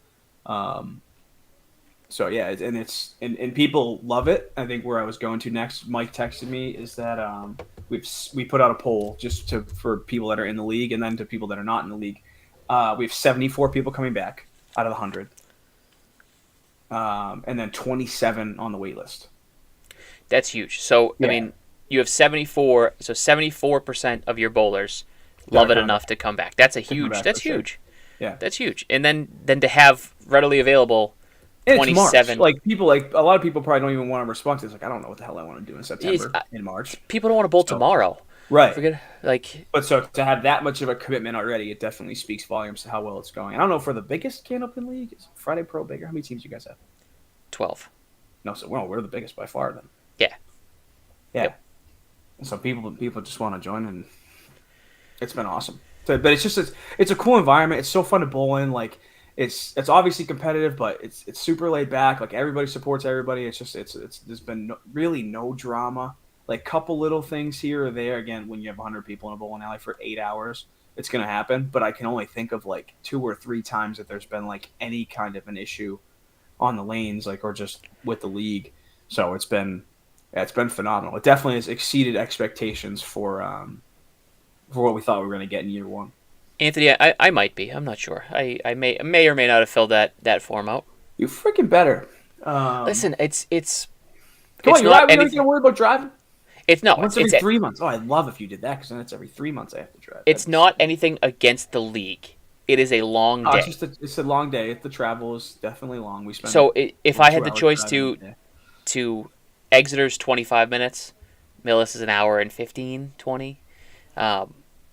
So yeah, and people love it. I think where I was going to next, Mike texted me, is that we put out a poll just for people that are in the league, and then to people that are not in the league. We have 74 people coming back out of the 100. and then 27 on the wait list. That's huge. So, I mean, you have 74, so 74% of your bowlers love it enough to come back. That's that's huge. Sure. Yeah. That's huge. And then to have readily available and 27. Like a lot of people probably don't even want to respond to. It's like, I don't know what the hell I want to do in September, in March. People don't want to bowl tomorrow. Right. But so to have that much of a commitment already, it definitely speaks volumes to how well it's going. I don't know for the biggest Candlepin League, is Friday Pro bigger? How many teams do you guys have? 12. No, so we're the biggest by far then. Yeah. Yeah. Yep. So people just want to join, and it's been awesome. So, but it's a cool environment. It's so fun to bowl in. Like it's obviously competitive, but it's super laid back. Like everybody supports everybody. It's there's been really no drama. Like couple little things here or there. Again, when you have 100 people in a bowling alley for 8 hours, it's gonna happen. But I can only think of like 2 or 3 times that there's been like any kind of an issue on the lanes, like or just with the league. So it's been phenomenal. It definitely has exceeded expectations for what we thought we were going to get in year 1. Anthony, I might be. I'm not sure. I may or may not have filled that form out. You freaking better. Listen, it's come on, you're right. We don't get worried about driving. It's not once every 3 months. Oh, I'd love if you did that because then it's every 3 months I have to drive. It's not anything against the league. It is a long day. It's a long day. The travel is definitely long. We spend. So if I had the choice to Exeter's 25 minutes, Millis is an hour and 15, 20.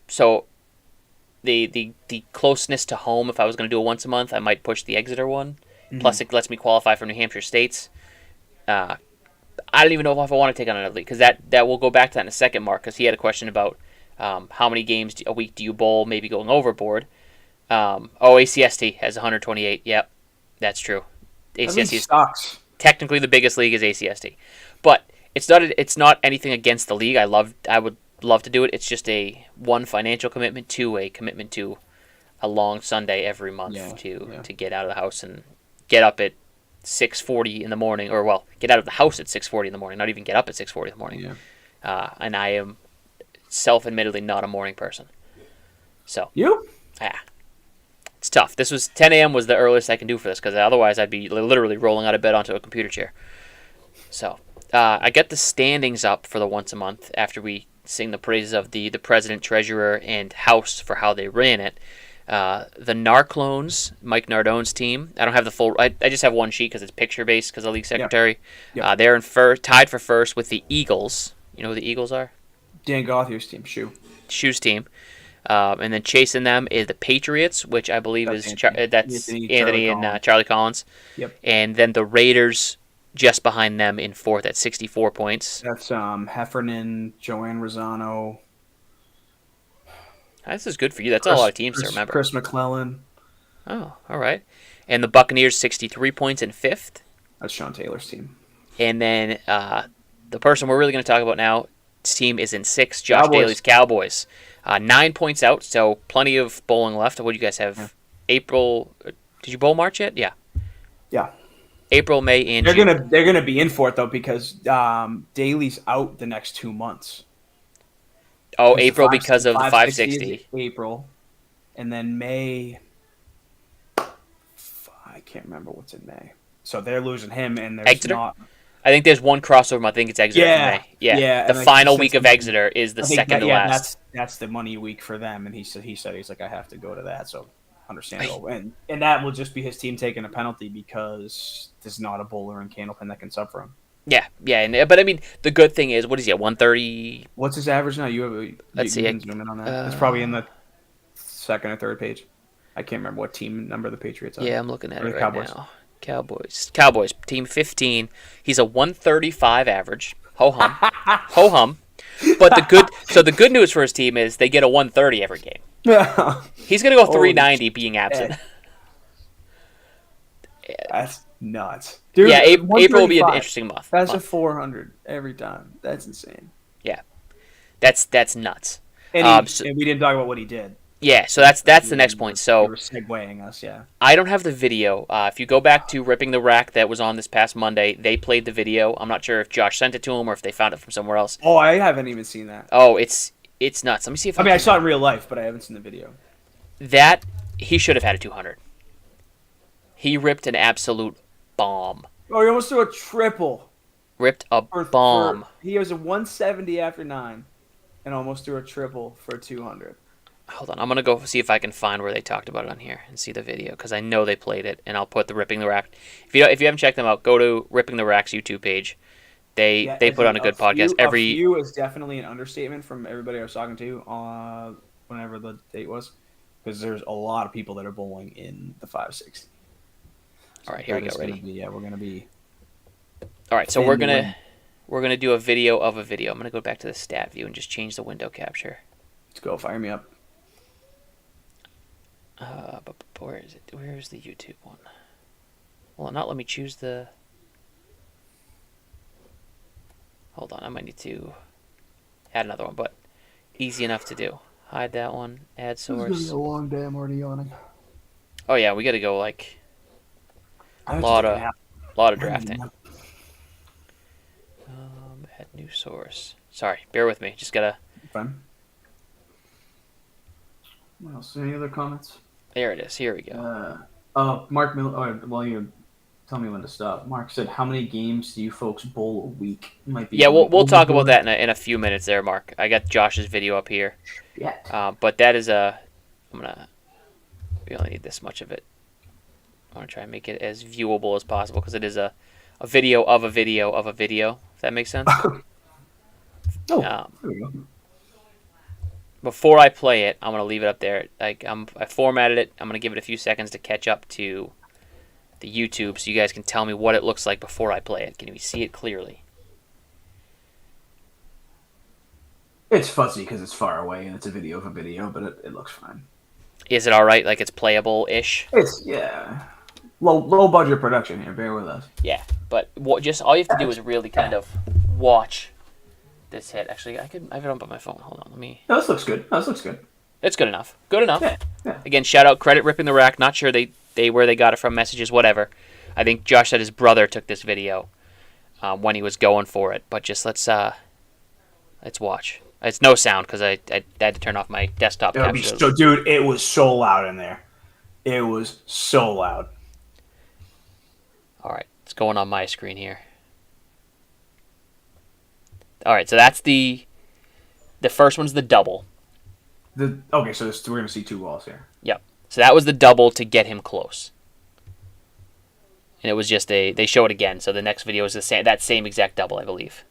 So the closeness to home, if I was going to do it once a month, I might push the Exeter one. Mm-hmm. Plus, it lets me qualify for New Hampshire States. I don't even know if I want to take on another league because that will go back to that in a second, Mark, because he had a question about how many games a week do you bowl, maybe going overboard. ACST has 128. Yep, that's true. ACST sucks. Technically, the biggest league is ACST, but it's not anything against the league. I would love to do it. It's just a financial commitment, 2 a commitment to a long Sunday every month to get out of the house and get up at 6:40 in the morning, or get out of the house at 6:40 in the morning. Not even get up at 6:40 in the morning. Yeah. And I am self-admittedly not a morning person. So it's tough. This was 10 a.m. was the earliest I can do for this because otherwise I'd be literally rolling out of bed onto a computer chair. So I get the standings up for the once a month after we sing the praises of the president, treasurer, and house for how they ran it. The Narclones, Mike Nardone's team. I don't have the full. I just have one sheet because it's picture based because the league secretary. Yep. They're tied for first with the Eagles. You know who the Eagles are? Dan Gauthier's team, Shoe's team. And then chasing them is the Patriots, which I believe that's Anthony and Charlie Collins. Yep. And then the Raiders just behind them in 4th at 64 points. That's Heffernan, Joanne Rosano. This is good for you. That's a lot of teams to remember. Chris McClellan. Oh, all right. And the Buccaneers 63 points in 5th. That's Sean Taylor's team. And then the person we're really going to talk about now, his team is in 6th, Josh Daly's Cowboys. 9 points out, so plenty of bowling left. What do you guys have? Yeah. April. Did you bowl March yet? Yeah. Yeah. April, May, and June. They're gonna be in for it though because Daly's out the next 2 months. Oh, April because of the 560. April, and then May. I can't remember what's in May. So they're losing him, and there's Exeter? not. I think there's one crossover. I think it's Exeter for May. Yeah. The final week of Exeter is the second to last. That's the money week for them, and he said he's like I have to go to that. So understandable, and that will just be his team taking a penalty because there's not a bowler in Candlepin that can sub for him. Yeah, but I mean the good thing is what is he at 130? What's his average now? Let's see. Zoom in on that. It's probably in the second or third page. I can't remember what team number the Patriots are. Yeah, I'm looking at it right now. Cowboys, team 15. He's a 135 average. Ho hum. But the good news for his team is they get a 130 every game. He's gonna go 390 being absent. That's nuts. Dude, yeah, April will be an interesting month. That's a 400 every time. That's insane. Yeah, that's nuts. And we didn't talk about what he did. Yeah, so that's the next point. So you were segueing us, yeah. I don't have the video. If you go back to Ripping the Rack that was on this past Monday, they played the video. I'm not sure if Josh sent it to him or if they found it from somewhere else. Oh, I haven't even seen that. Oh, it's nuts. Let me see if I saw it in real life, but I haven't seen the video. That he should have had a 200. He ripped an absolute bomb. Oh, he almost threw a triple. Ripped a bomb. He was a 170 after 9 and almost threw a triple for 200. Hold on, I'm gonna go see if I can find where they talked about it on here and see the video because I know they played it, and I'll put the Ripping the Rack. If you haven't checked them out, go to Ripping the Rack's YouTube page. They put on a good podcast. A few is definitely an understatement from everybody I was talking to whenever the date was, because there's a lot of people that are bowling in the 560. All right, here we go. Ready? We're gonna be. All right, so we're gonna do a video of a video. I'm gonna go back to the stat view and just change the window capture. Let's go. Fire me up. But where is it? Where is the YouTube one? Well, not let me choose the. Hold on, I might need to add another one, but easy enough to do. Hide that one. Add source. It's gonna be a long day. I'm already yawning. Oh yeah, we got to go like a lot of drafting. Add new source. Sorry, bear with me. Just gotta. Fine. What else? Any other comments? There it is. Here we go. Mark Miller. Oh, well, you tell me when to stop. Mark said, "How many games do you folks bowl a week?" Might be. Yeah, we'll talk about that in a few minutes there, Mark. I got Josh's video up here. Yeah. But that is a. We only need this much of it. I want to try and make it as viewable as possible because it is a video of a video of a video. If that makes sense. There we go. Before I play it, I'm gonna leave it up there. I formatted it. I'm gonna give it a few seconds to catch up to the YouTube, so you guys can tell me what it looks like before I play it. Can you see it clearly? It's fuzzy because it's far away and it's a video of a video, but it looks fine. Is it all right? Like it's playable-ish? It's low budget production here. Bear with us. Yeah, but just all you have to do is really kind of watch this hit. Actually, I have it up on my phone. Hold on, let me. No, this looks good. It's good enough. Good enough. Yeah. Again, shout out, credit Ripping the Rack. Not sure where they got it from, messages, whatever. I think Josh said his brother took this video when he was going for it. But just let's watch. It's no sound because I had to turn off my desktop capture. Dude, it was so loud in there. It was so loud. All right, it's going on my screen here. All right, so that's the first one's the double. So we're gonna see two balls here. Yep. So that was the double to get him close. And it was just they show it again. So the next video is that same exact double, I believe.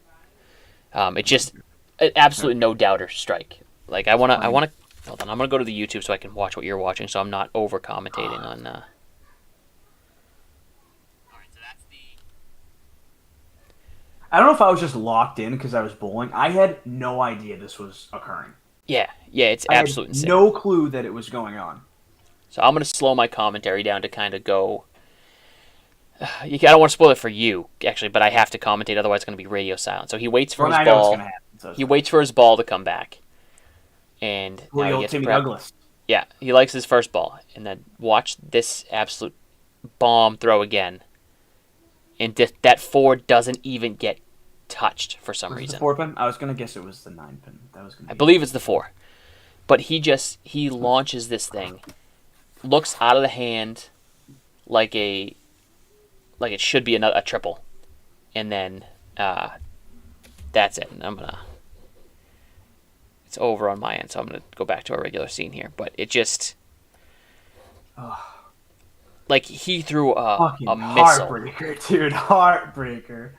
It's just absolutely no doubter strike. Like I wanna hold on. I'm gonna go to the YouTube so I can watch what you're watching, so I'm not over commentating on. All right, so that's the. I don't know if I was just locked in because I was bowling. I had no idea this was occurring. Yeah, it's absolutely insane. No clue that it was going on. So I'm going to slow my commentary down to kind of go... I don't want to spoil it for you, actually, but I have to commentate, otherwise it's going to be radio silent. So he waits for his ball. He waits for his ball to come back. And now he gets Timmy Douglas. Yeah, he likes his first ball. And then watch this absolute bomb throw again. And that 4 doesn't even get touched for some reason. The 4 pin? I was going to guess it was the 9 pin. I believe it's the 4. But he launches this thing, looks out of the hand like it should be a triple. And then that's it. And it's over on my end, so I'm going to go back to our regular scene here. But it just... like he threw a missile. Heartbreaker, dude. Heartbreaker.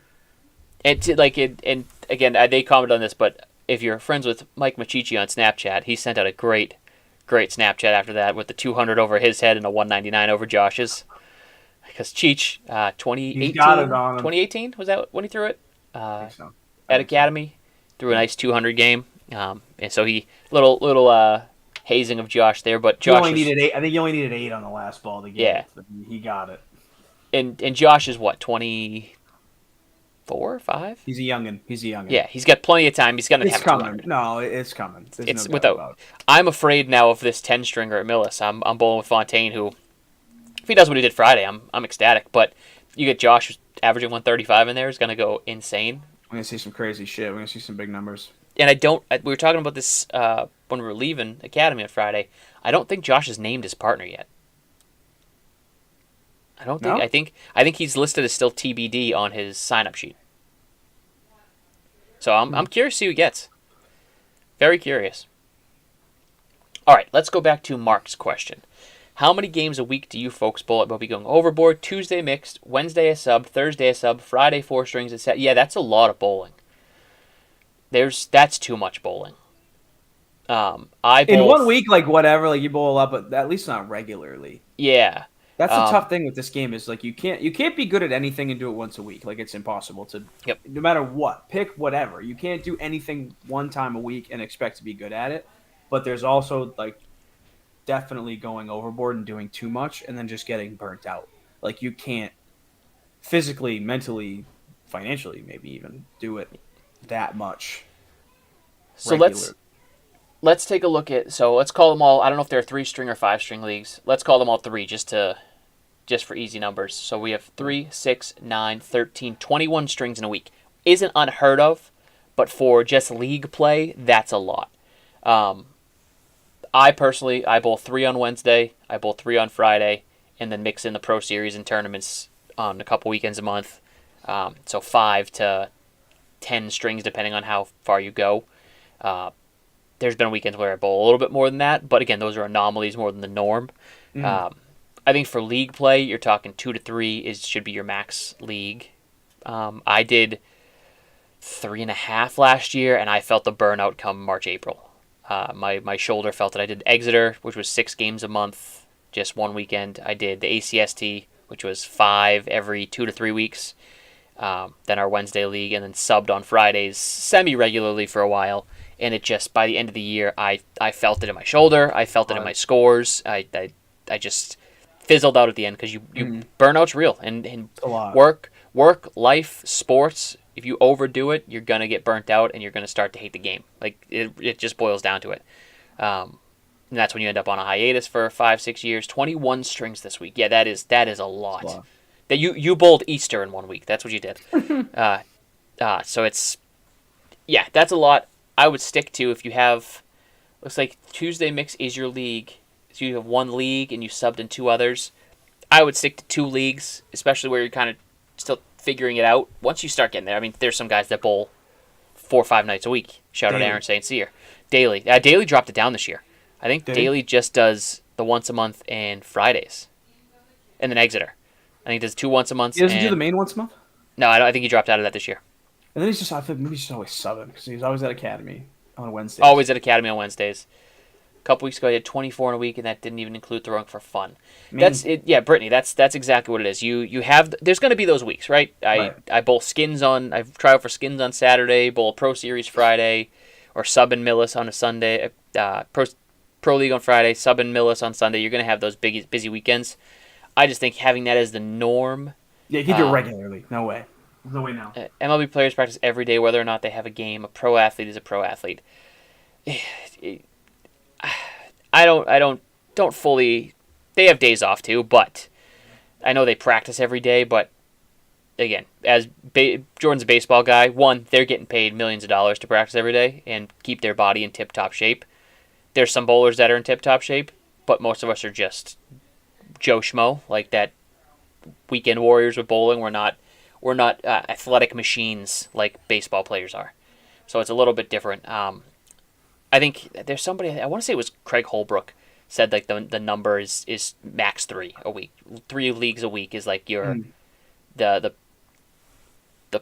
And again, they commented on this, but if you're friends with Mike Machichi on Snapchat, he sent out a great Snapchat after that with the 200 over his head and a 199 over Josh's. Because Cheech, 2018, was that when he threw it? I think so. At Academy, threw a nice 200 game. And so he little hazing of Josh there, but Josh needed 8. I think he only needed 8 on the last ball to get it. He got it. And Josh is what, 24, 5? He's a youngin. Yeah, he's got plenty of time. He's gonna have coming. 200. No, it's coming. It's no without. I'm afraid now of this 10 stringer at Millis. I'm bowling with Fontaine, who, if he does what he did Friday, I'm ecstatic. But you get Josh who's averaging 135 in there, is gonna go insane. We're gonna see some crazy shit. We're gonna see some big numbers. And we were talking about this when we were leaving Academy on Friday. I don't think Josh has named his partner yet. I don't No? think. I think he's listed as still TBD on his sign-up sheet. So I'm curious to see who he gets. Very curious. All right, let's go back to Mark's question. How many games a week do you folks bowl at Bobby going overboard? Tuesday mixed, Wednesday a sub, Thursday a sub, Friday 4 strings, etc. Yeah, that's a lot of bowling. That's too much bowling. I bowl in 1 week, like whatever, like you bowl up, but at least not regularly. Yeah, that's the tough thing with this game is like you can't be good at anything and do it once a week. Like it's impossible to. Yep. No matter what, pick whatever. You can't do anything one time a week and expect to be good at it. But there's also like definitely going overboard and doing too much and then just getting burnt out. Like you can't physically, mentally, financially, maybe even do it that much. So let's take a look at. So let's call them all. I don't know if they're 3-string or 5-string leagues. Let's call them all 3 just for easy numbers. So we have 3, 6, 9, 13, 21 strings in a week. Isn't unheard of, but for just league play, that's a lot. I bowl 3 on Wednesday, I bowl 3 on Friday, and then mix in the Pro Series and tournaments on a couple weekends a month. So 5 to 10 strings, depending on how far you go. There's been weekends where I bowl a little bit more than that, but again, those are anomalies more than the norm. Mm-hmm. I think for league play, you're talking 2 to 3 should be your max league. I did 3.5 last year, and I felt the burnout come March, April. My shoulder felt it. I did Exeter, which was 6 games a month, just one weekend. I did the ACST, which was 5 every 2 to 3 weeks. Then our Wednesday league, and then subbed on Fridays semi-regularly for a while. And it just, by the end of the year, I felt it in my shoulder. I felt it in my scores. I just fizzled out at the end because burnout's real. And a lot. Work, life, sports, if you overdo it, you're going to get burnt out and you're going to start to hate the game. Like, it just boils down to it. And that's when you end up on a hiatus for 5-6 years. 21 strings this week. Yeah, that is a lot. Wow. That you bowled Easter in 1 week. That's what you did. So it's, yeah, that's a lot. I would stick to, if you have, looks like Tuesday mix is your league. So you have 1 league and you subbed in 2 others. I would stick to 2 leagues, especially where you're kind of still figuring it out. Once you start getting there, I mean, there's some guys that bowl 4 or 5 nights a week. Shout out Aaron St. Cyr. Daily. Daily dropped it down this year. I think Daily just does the once a month and Fridays. And then Exeter. I think he does 2 once a month. He doesn't do the main once a month? No, I think he dropped out of that this year. And then I think maybe he's just always subbing because he's always at Academy on Wednesdays. Always at Academy on Wednesdays. A couple weeks ago, he had 24 in a week, and that didn't even include throwing for fun. That's it. Yeah, Brittany, that's exactly what it is. You have, there's going to be those weeks, right? I bowl skins I try out for skins on Saturday, bowl Pro Series Friday, or sub and Millis on a Sunday, Pro League on Friday, sub and Millis on Sunday. You're going to have those busy weekends. I just think having that as the norm. Yeah, you do it regularly. No way. No way now. MLB players practice every day, whether or not they have a game. A pro athlete is a pro athlete. I don't fully. They have days off too, but I know they practice every day. But again, as Jordan's a baseball guy, one, they're getting paid millions of dollars to practice every day and keep their body in tip-top shape. There's some bowlers that are in tip-top shape, but most of us are just Joe Schmo, like that weekend warriors with bowling. We're not athletic machines like baseball players are. So it's a little bit different. I think there's somebody, I want to say it was Craig Holbrook, said like the number is max 3 a week. 3 leagues a week is like your the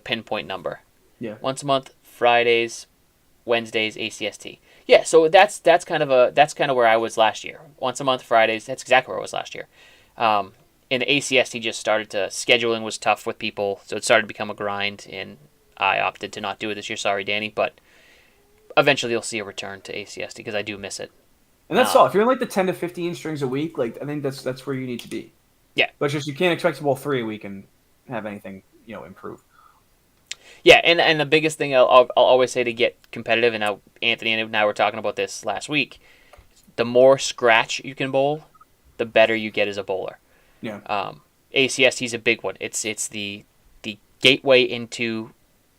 pinpoint number. Yeah. Once a month, Fridays, Wednesdays, ACST. Yeah, so that's kind of where I was last year. Once a month, Fridays. That's exactly where I was last year. And the ACST just started to, scheduling was tough with people, so it started to become a grind, and I opted to not do it this year. Sorry, Danny, but eventually you'll see a return to ACST because I do miss it. And that's all. If you're in like the 10 to 15 strings a week, like I think that's where you need to be. Yeah. But just you can't expect to bowl 3 a week and have anything, improve. Yeah, and the biggest thing I'll always say to get competitive, and now Anthony and I were talking about this last week, the more scratch you can bowl, the better you get as a bowler. Yeah. ACST is a big one. It's the gateway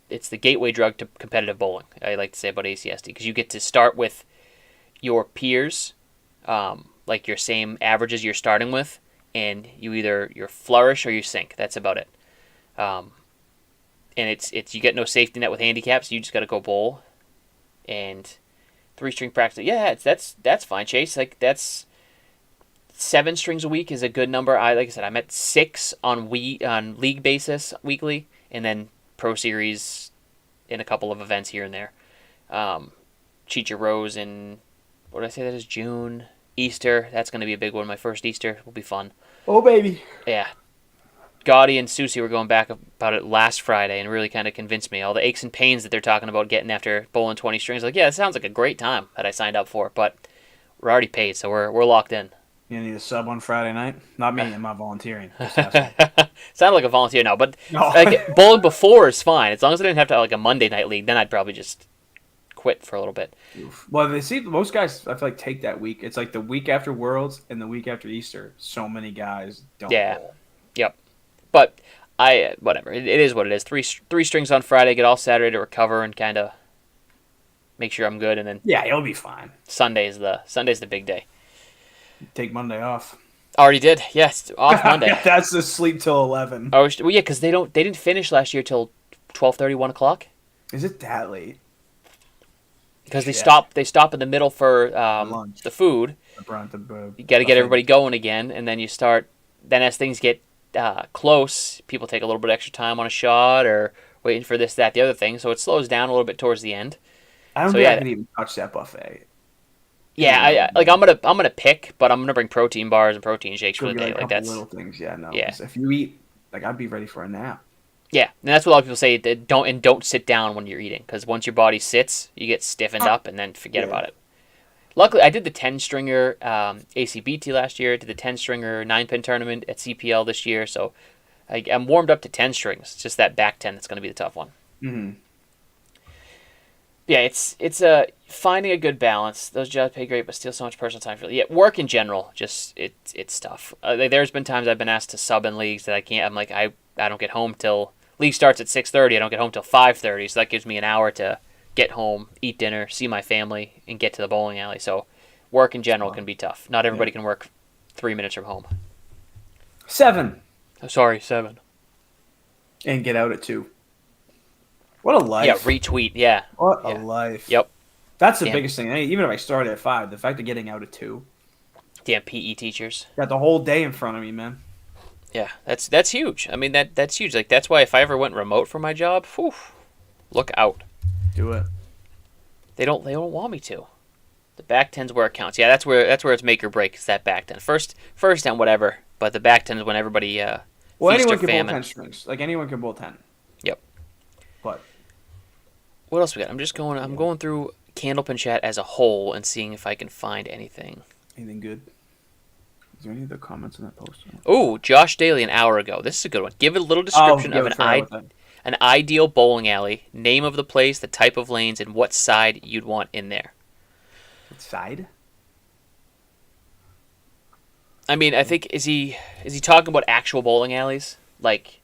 it's the gateway drug to competitive bowling. I like to say about ACST because you get to start with your peers, like your same averages you're starting with, and you flourish or you sink. That's about it. And it's you get no safety net with handicaps. You just got to go bowl, and 3-string practice. Yeah, that's fine, Chase. Like that's 7 strings a week is a good number. Like I said, I'm at 6 on league basis weekly, and then Pro Series in a couple of events here and there. Chicha Rose in, what did I say that is, June? Easter, that's going to be a big one. My first Easter will be fun. Oh, baby. Yeah. Gotti and Susie were going back about it last Friday and really kind of convinced me. All the aches and pains that they're talking about getting after bowling 20 strings. Like, yeah, it sounds like a great time that I signed up for, but we're already paid, so we're locked in. You need a sub on Friday night? Not me. I'm not volunteering. Sounded like a volunteer now, but no. Like, bowling before is fine. As long as I didn't have to have like a Monday night league, then I'd probably just quit for a little bit. Well, they see most guys, I feel like, take that week. It's like the week after Worlds and the week after Easter. So many guys don't bowl. Yep. But whatever. It is what it is. Three strings on Friday, get all Saturday to recover and kind of make sure I'm good, and then it'll be fine. Sunday's the big day. Take Monday off. Already did. Yes, off Monday. That's the sleep till 11. Oh, well, yeah, because they didn't finish last year till 12:30, 1 o'clock. Is it that late? Because they stop in the middle for lunch, the food. You got to get everybody going again, and then you start. Then as things get close, people take a little bit extra time on a shot or waiting for this, that, the other thing. So it slows down a little bit towards the end. I don't think I can even touch that buffet. Yeah, I'm gonna pick, but I'm gonna bring protein bars and protein shakes for the day. Like that's little things. Yeah, no. Yeah. If you eat, I'd be ready for a nap. Yeah, and that's what a lot of people say. Don't sit down when you're eating, because once your body sits, you get stiffened up, and then forget about it. Luckily, I did the 10-stringer ACBT last year. Did the 10-stringer 9-pin tournament at CPL this year. So I'm warmed up to 10 strings. It's just that back 10 that's going to be the tough one. Mm-hmm. Yeah, it's finding a good balance. Those jobs pay great, but steal so much personal time for. Yeah, work in general, just it's tough. There's been times I've been asked to sub in leagues that I can't. I'm like I don't get home till league starts at 6:30. I don't get home till 5:30, so that gives me an hour to get home, eat dinner, see my family, and get to the bowling alley. So work in general can be tough. Not everybody can work 3 minutes from home. 7. Oh, sorry, 7. And get out at 2. What a life. Yeah, retweet, yeah. What a life. Yep. That's the biggest thing. Even if I started at 5, the fact of getting out at 2. Damn PE teachers. Got the whole day in front of me, man. Yeah, that's huge. I mean, that's huge. Like, that's why if I ever went remote for my job, whew, look out. Do it. They don't want me to. The back 10's where it counts. Yeah, that's where it's make or break. Is that back 10. First 10, whatever. But the back 10 is when everybody well, anyone can bowl 10 strings. Like, anyone can bowl 10. Yep. But what else we got? I'm going through Candlepin chat as a whole and seeing if I can find anything. Anything good? Is there any other comments on that post? Oh, Josh Daly an hour ago. This is a good one. Give a little description of an ideal bowling alley, name of the place, the type of lanes, and what side you'd want in there. What side? I mean, I think is he talking about actual bowling alleys? Like,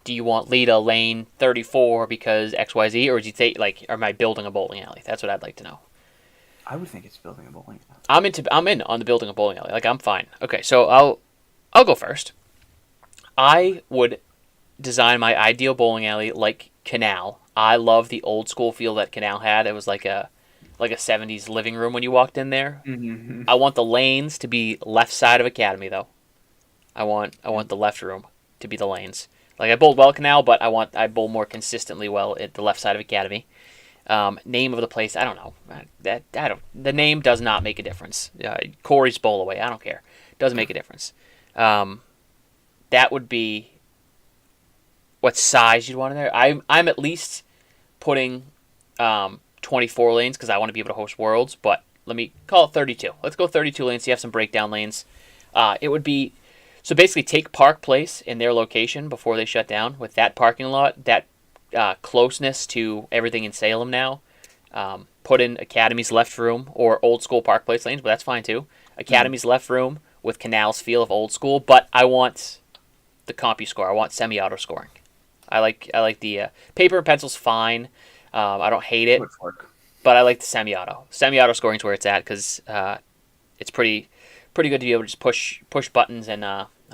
do you want Lita lane 34 because XYZ, or do you think am I building a bowling alley? That's what I'd like to know. I would think it's building a bowling alley. I'm in on the building a bowling alley. Like, I'm fine. Okay, so I'll go first. I would design my ideal bowling alley like Canal. I love the old school feel that Canal had. It was like a 70s living room when you walked in there. Mm-hmm. I want the lanes to be left side of Academy though. I want the left room to be the lanes. Like, I bowled well at Canal, but I bowl more consistently well at the left side of Academy. Name of the place, I don't know. The name does not make a difference. Corey's Bowl Away, I don't care. Doesn't make a difference. That would be what size you'd want in there. I'm at least putting 24 lanes because I want to be able to host Worlds, but let me call it 32. Let's go 32 lanes so you have some breakdown lanes. It would be, so basically take Park Place in their location before they shut down with that parking lot, that closeness to everything in Salem now. Put in Academy's left room or old school Park Place lanes, but that's fine too. Academy's left room with Canal's feel of old school, but I want the CompuScore. I want semi-auto scoring. I like the paper and pencil's fine. I don't hate it, but I like the semi-auto. Semi-auto scoring is where it's at because it's pretty good to be able to just push buttons and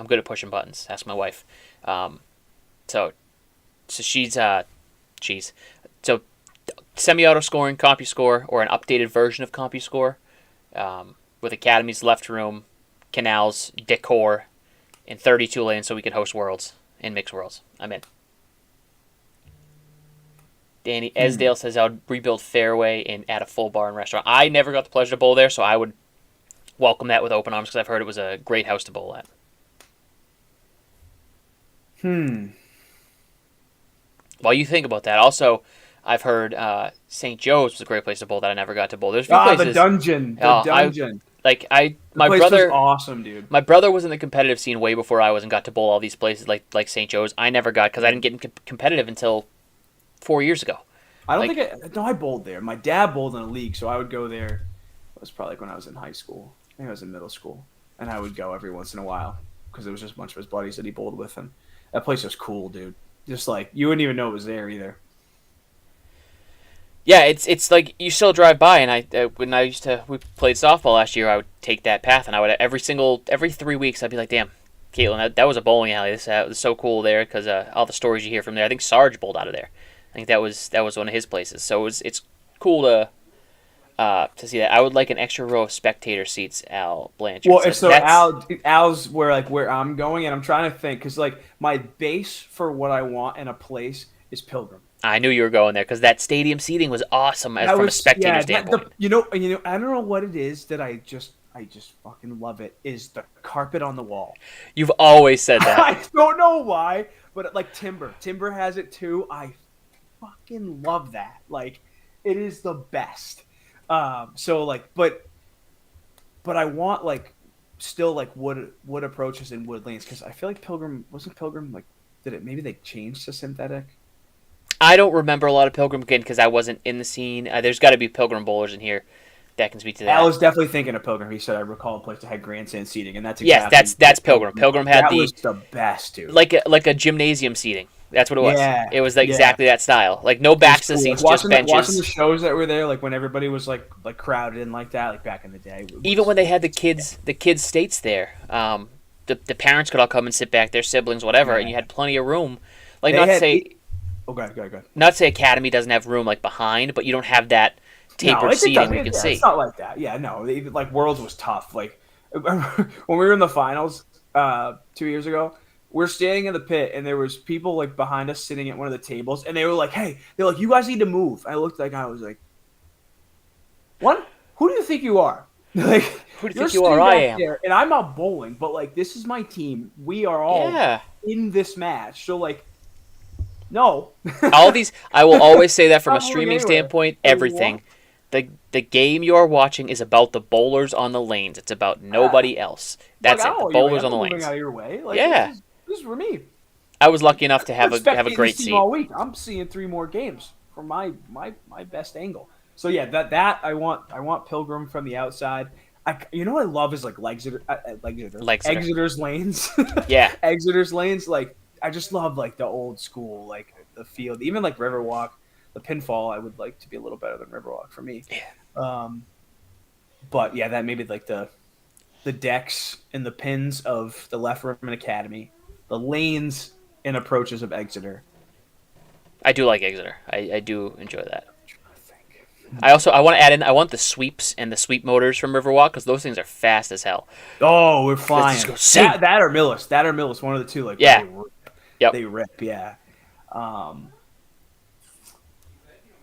I'm good at pushing buttons. Ask my wife. So she's so semi-auto scoring, CompuScore, or an updated version of CompuScore, with Academy's left room, canals, decor, and 32 lanes, so we can host Worlds and mix Worlds. I'm in. Danny Esdale says I would rebuild Fairway and add a full bar and restaurant. I never got the pleasure to bowl there, so I would welcome that with open arms because I've heard it was a great house to bowl at. While you think about that, also, I've heard St. Joe's was a great place to bowl that I never got to bowl. There's a few places. The Dungeon. My brother was awesome, dude. My brother was in the competitive scene way before I was and got to bowl all these places like St. Joe's. I never got because I didn't get competitive until 4 years ago. I bowled there. My dad bowled in a league, so I would go there. It was probably when I was in high school. I think I was in middle school, and I would go every once in a while because it was just a bunch of his buddies that he bowled with, and that place was cool, dude. Just like you wouldn't even know it was there either. Yeah, it's like you still drive by, and we played softball last year. I would take that path, and I would every 3 weeks I'd be like, damn, Caitlin, that was a bowling alley. This was so cool there because all the stories you hear from there. I think Sarge bowled out of there. I think that was one of his places. So it's cool to see that. I would like an extra row of spectator seats, Al Blanchard. Well, so Al's where I'm going, and I'm trying to think because like my base for what I want in a place is Pilgrim. I knew you were going there because that stadium seating was awesome from a spectator standpoint. I don't know what it is that I just fucking love it. Is the carpet on the wall? You've always said that. I don't know why, but like Timber has it too. I fucking love that. Like, it is the best. So like, but I want like still like wood approaches and wood lanes because I feel like Pilgrim like maybe they changed to synthetic. I don't remember a lot of Pilgrim again because I wasn't in the scene. There's got to be Pilgrim bowlers in here that can speak to that. Al was definitely thinking of Pilgrim. He said, "I recall a place that had grandstand seating," and that's exactly that's Pilgrim. Pilgrim had that was the best, dude. Like a gymnasium seating. That's what it was. Yeah, it was exactly that style. Like no backs to seats, just benches. Watching the shows that were there, like when everybody was like crowded in like that, like back in the day. Even when they had the kids states there, the parents could all come and sit back, their siblings, whatever, and you had plenty of room. Like go ahead. Not to say Academy doesn't have room like behind, but you don't have that tapered seating where you can see. It's not like that. Yeah, no. Like Worlds was tough. Like when we were in the finals 2 years ago, we're standing in the pit and there was people like behind us sitting at one of the tables, and they were like, "Hey," they're like, "You guys need to move." I looked like I was like, "What? Who do you think you are?" Like, who do you think you are? I am. There, and I'm not bowling, but like this is my team. We are all in this match. So like. No. All these, I will always say that from a streaming standpoint, everything. The game you are watching is about the bowlers on the lanes. It's about nobody else. That's it. The bowlers on the lanes. Out of your way. Like, yeah. This is for me. I was lucky enough to have a great seat all week. I'm seeing 3 more games from my best angle. So yeah, that I want Pilgrim from the outside. You know what I love is like Exeter's lanes. Yeah. Exeter's lanes, like. I just love like the old school, like the field, even like Riverwalk, the pinfall. I would like to be a little better than Riverwalk for me. Yeah. But yeah, that maybe like the decks and the pins of the left rim and Academy, the lanes and approaches of Exeter. I do like Exeter. I do enjoy that. I want to add in. I want the sweeps and the sweep motors from Riverwalk because those things are fast as hell. Oh, we're flying. That or Millis. One of the two. Like yeah. They rip, yeah. I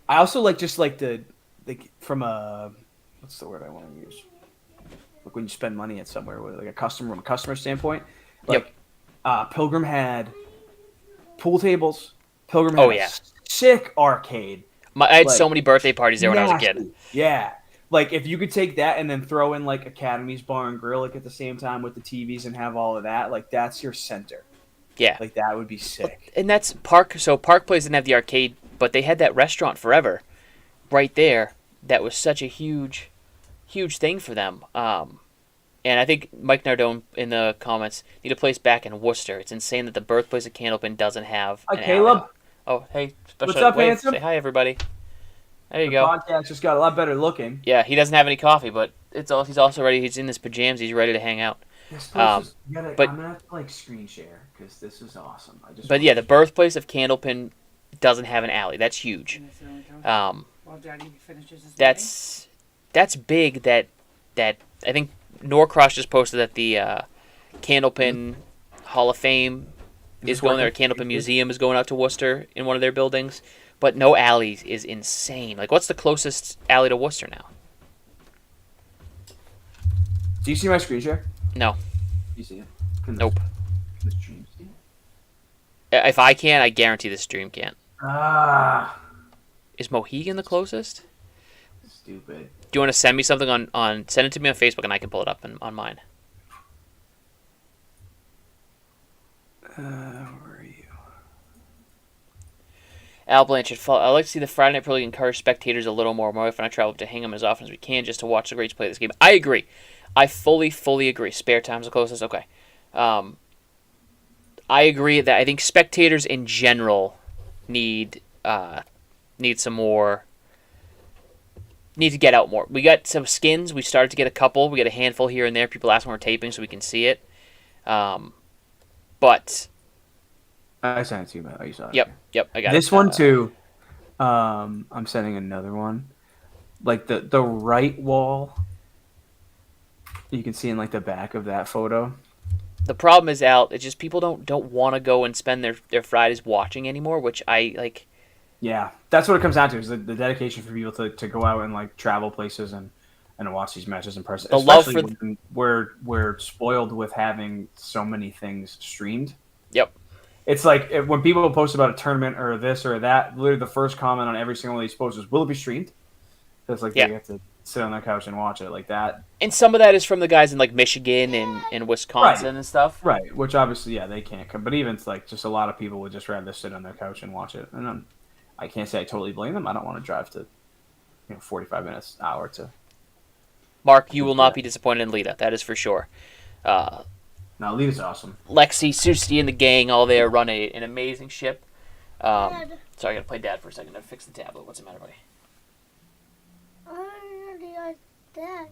also like just like from a what's the word I want to use? Like when you spend money at somewhere with like from a customer standpoint. Like Pilgrim had pool tables. Pilgrim had a sick arcade. I had so many birthday parties there when I was a kid. Yeah. Like if you could take that and then throw in like Academy's Bar and Grill like at the same time with the TVs and have all of that, like that's your center. Yeah. Like, that would be sick. And that's Park. So, Park Place didn't have the arcade, but they had that restaurant forever right there. That was such a huge, huge thing for them. And I think Mike Nardone in the comments need a place back in Worcester. It's insane that the birthplace of Candlepin doesn't have an Caleb. Alley. Oh, hey. What's up, handsome? Say hi, everybody. There you go. The podcast just got a lot better looking. Yeah, he doesn't have any coffee, but he's also ready. He's in his pajamas. He's ready to hang out. This place is, I'm gonna have to like screen share because this is awesome. But yeah, the birthplace of Candlepin doesn't have an alley. That's huge. While Daddy finishes his that's big. That I think Norcross just posted that the Candlepin Hall of Fame is going there. Candlepin Museum is going out to Worcester in one of their buildings. But no alleys is insane. Like, what's the closest alley to Worcester now? Do you see my screen share? No. You see it? Nope. The stream see it? If I can, I guarantee the stream can't. Ah. Is Mohegan the closest? Stupid. Do you want to send me something on send it to me on Facebook and I can pull it up on mine? Where are you? Al Blanchard, I like to see the Friday Night Pro League encourage spectators a little more. My wife and I travel up to Hingham as often as we can just to watch the greats play this game. I agree. I fully agree. Spare time's the closest. Okay. I agree that I think spectators in general need some more. Need to get out more. We got some skins. We started to get a couple. We got a handful here and there. People ask when we're taping so we can see it. But I sent it to you, Matt. You saw it. Yep. I got this one too. I'm sending another one. Like the right wall. You can see in like the back of that photo. The problem is, Al, it's just people don't want to go and spend their Fridays watching anymore, which I like. Yeah, that's what it comes down to, is the dedication for people to go out and like travel places and watch these matches in person. The Especially love for when we're spoiled with having so many things streamed. Yep. It's like when people post about a tournament or this or that, literally the first comment on every single one of these posts is, "Will it be streamed?" It's like they have to sit on their couch and watch it like that. And some of that is from the guys in like Michigan and Wisconsin and stuff. Right, which obviously, they can't come. But even it's like just a lot of people would just rather sit on their couch and watch it. And I can't say I totally blame them. I don't want to drive to 45 minutes, hour to. Mark, you will not be disappointed in Lita. That is for sure. No, Lita's awesome. Lexi, Susie, and the gang all there run an amazing ship. Sorry, I got to play Dad for a second. I fix the tablet. What's the matter, buddy? Dad.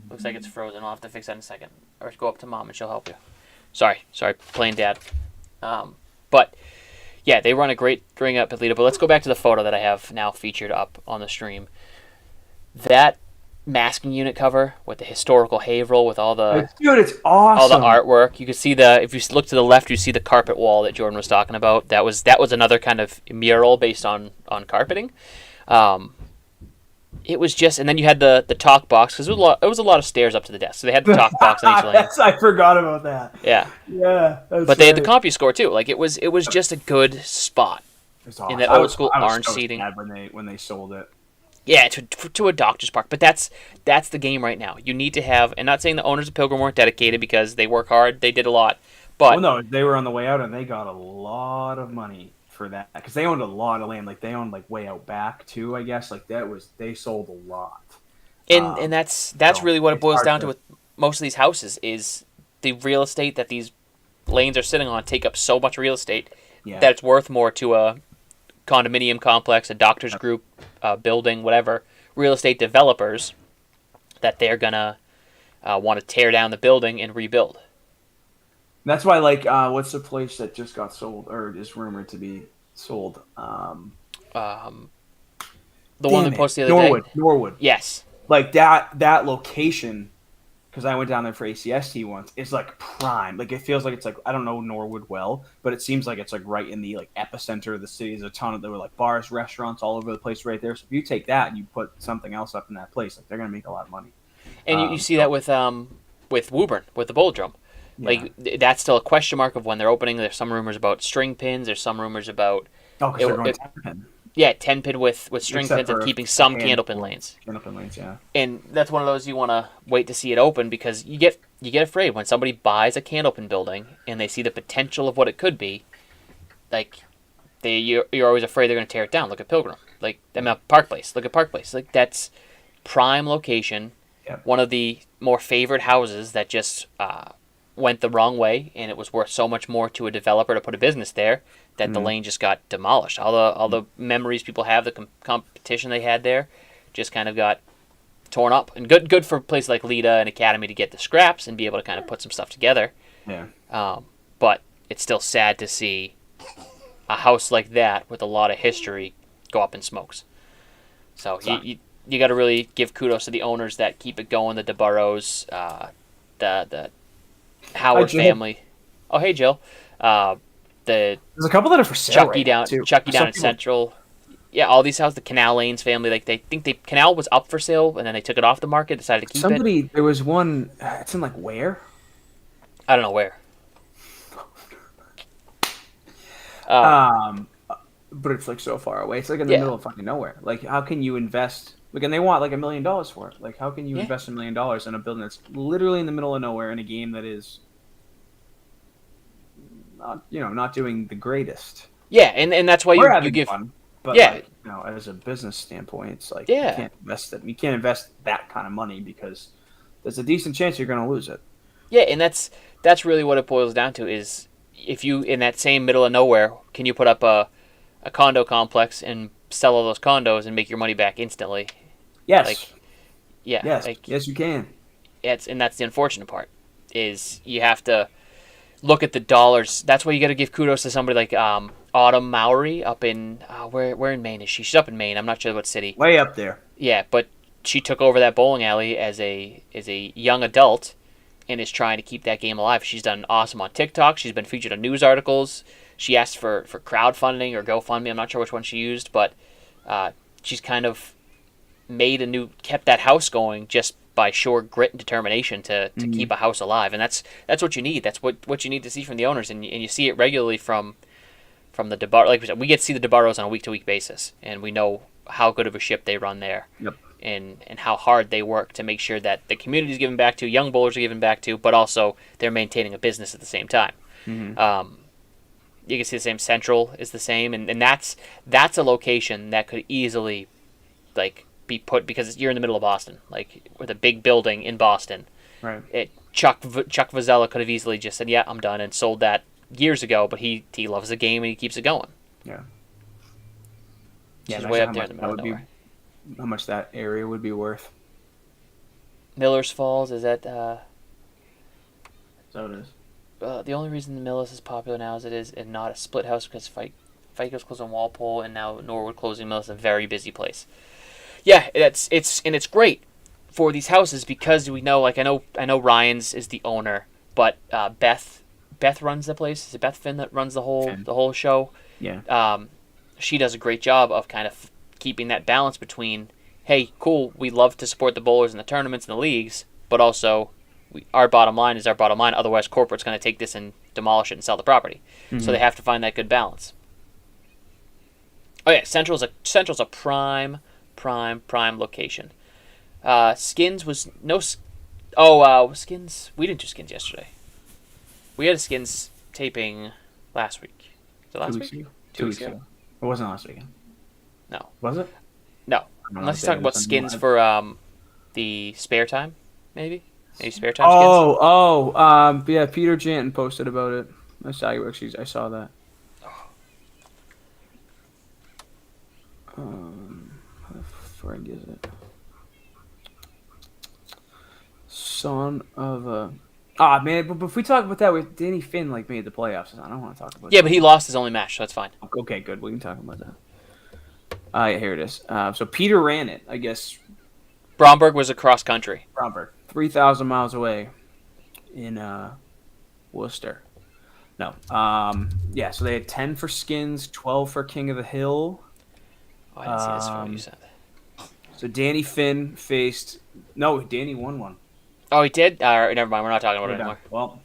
Looks like it's frozen. I'll have to fix that in a second. Or go up to Mom and she'll help you. Sorry, playing Dad. But yeah, they run a great ring up at Lita. But let's go back to the photo that I have now featured up on the stream. That masking unit cover with the historical Haverhill with all the it's awesome. All the artwork. You can see if you look to the left, you see the carpet wall that Jordan was talking about. That was another kind of mural based on carpeting. It was just, and then you had the talk box, because it was a lot of stairs up to the desk. So they had the talk box on each lane. I forgot about that. Yeah. Yeah. But they had the CompuScore too. Like it was just a good spot awesome. in that old school orange seating. When they sold it. Yeah, to a doctor's park. But that's the game right now. You need to have, and not saying the owners of Pilgrim weren't dedicated, because they work hard. They did a lot. But no, they were on the way out and they got a lot of money for that, because they owned a lot of land. Like they owned like way out back too, I guess. Like they sold a lot. And that's really what it boils down to with most of these houses, is the real estate that these lanes are sitting on take up so much real estate that it's worth more to a condominium complex, a doctor's group, building, whatever, real estate developers, that they're gonna want to tear down the building and rebuild. That's why, like, what's the place that just got sold, or is rumored to be sold? The one we posted the other day? Norwood. Yes. Like, that location, because I went down there for ACST once, is, like, prime. Like, it feels like it's, like, I don't know Norwood well, but it seems like it's, like, right in the, like, epicenter of the city. There's a ton of, there were, like, bars, restaurants all over the place right there. So if you take that and you put something else up in that place, like, they're going to make a lot of money. And you see that with Woburn, with the Bowldrome. Like, that's still a question mark of when they're opening. There's some rumors about string pins. There's some rumors about... Oh, because they're going 10-pin. Yeah, 10-pin with string pins and keeping some Candlepin lanes. Candlepin lanes, yeah. And that's one of those you want to wait to see it open, because you get afraid when somebody buys a Candlepin building and they see the potential of what it could be. Like, you're always afraid they're going to tear it down. Look at Pilgrim. Like, Park Place. Look at Park Place. Like, that's prime location. Yep. One of the more favored houses that just... went the wrong way, and it was worth so much more to a developer to put a business there that the lane just got demolished. All the memories people have, the competition they had there, just kind of got torn up. And good for places like Lita and Academy to get the scraps and be able to kind of put some stuff together. Yeah. But it's still sad to see a house like that with a lot of history go up in smokes. So you got to really give kudos to the owners that keep it going. The DeBurrows, the Howard family. Oh, hey Jill. There's a couple that are for sale. Chucky down in Central. Yeah, all these houses. The Canal Lanes family. Like they think Canal was up for sale, and then they took it off the market. Decided to keep it. There was one. It's in like where? I don't know where. But it's like so far away. It's like in the middle of fucking nowhere. Like, how can you invest? Like, and they want like $1 million for it. Like, how can you invest $1 million in a building that's literally in the middle of nowhere in a game that is not doing the greatest? Yeah, and that's why you give fun. But like, as a business standpoint, it's like you can't invest it. You can't invest that kind of money because there's a decent chance you're going to lose it. Yeah, and that's really what it boils down to is if you in that same middle of nowhere, can you put up a condo complex and sell all those condos and make your money back instantly? Yes. Yes, you can. And that's the unfortunate part is you have to look at the dollars. That's why you got to give kudos to somebody like Autumn Mowry up in where in Maine is she? She's up in Maine. I'm not sure what city. Way up there. Yeah, but she took over that bowling alley as a young adult and is trying to keep that game alive. She's done awesome on TikTok. She's been featured on news articles. She asked for crowdfunding or GoFundMe. I'm not sure which one she used, but she's kind of kept that house going just by sheer grit and determination to keep a house alive. And that's what you need. That's what you need to see from the owners. And you see it regularly from the DeBarros. Like we said, we get to see the DeBarros on a week-to-week basis, and we know how good of a ship they run there. Yep. And how hard they work to make sure that the community is given back to, young bowlers are given back to, but also they're maintaining a business at the same time. Mm-hmm. You can see the same. Central is the same, and that's a location that could easily like be put because you're in the middle of Boston, like with a big building in Boston. Right. Chuck Vazella could have easily just said, "Yeah, I'm done," and sold that years ago. But he loves the game and he keeps it going. Yeah. Which is way up there in the middle of nowhere. How much that area would be worth? Miller's Falls is that? So it is. The only reason the Millis is popular now as it is, and not a split house, because FICO's closing Walpole and now Norwood closing Millis, a very busy place. Yeah, it's great for these houses because we know, like I know Ryan's is the owner, but Beth runs the place. Is it Beth Finn that runs the whole show? Yeah. She does a great job of kind of keeping that balance between, hey, cool, we love to support the bowlers in the tournaments and the leagues, but also our bottom line is our bottom line. Otherwise, corporate's going to take this and demolish it and sell the property. Mm-hmm. So they have to find that good balance. Oh yeah, Central's a prime location. Skins was no. Skins. We didn't do Skins yesterday. We had a Skins taping last week. Was it last week? 2 weeks ago. It wasn't last weekend. No. Was it? No. Unless you're talking about skins for the spare time, maybe? Maybe spare time skins? Yeah, Peter Janton posted about it. I saw that. How the frig is it? Son of a... man, but if we talk about that with Danny Finn, made the playoffs, I don't want to talk about that. Yeah, but he lost his only match, so that's fine. Okay, good. We can talk about that. Yeah, here it is. So Peter ran it, I guess. Bromberg was across country. Bromberg. 3,000 miles away in Worcester. No. Yeah, so they had 10 for Skins, 12 for King of the Hill. Oh, I didn't see this photo you sent. So Danny Finn faced... No, Danny won one. Oh, he did? Never mind. We're not talking about it anymore. Well,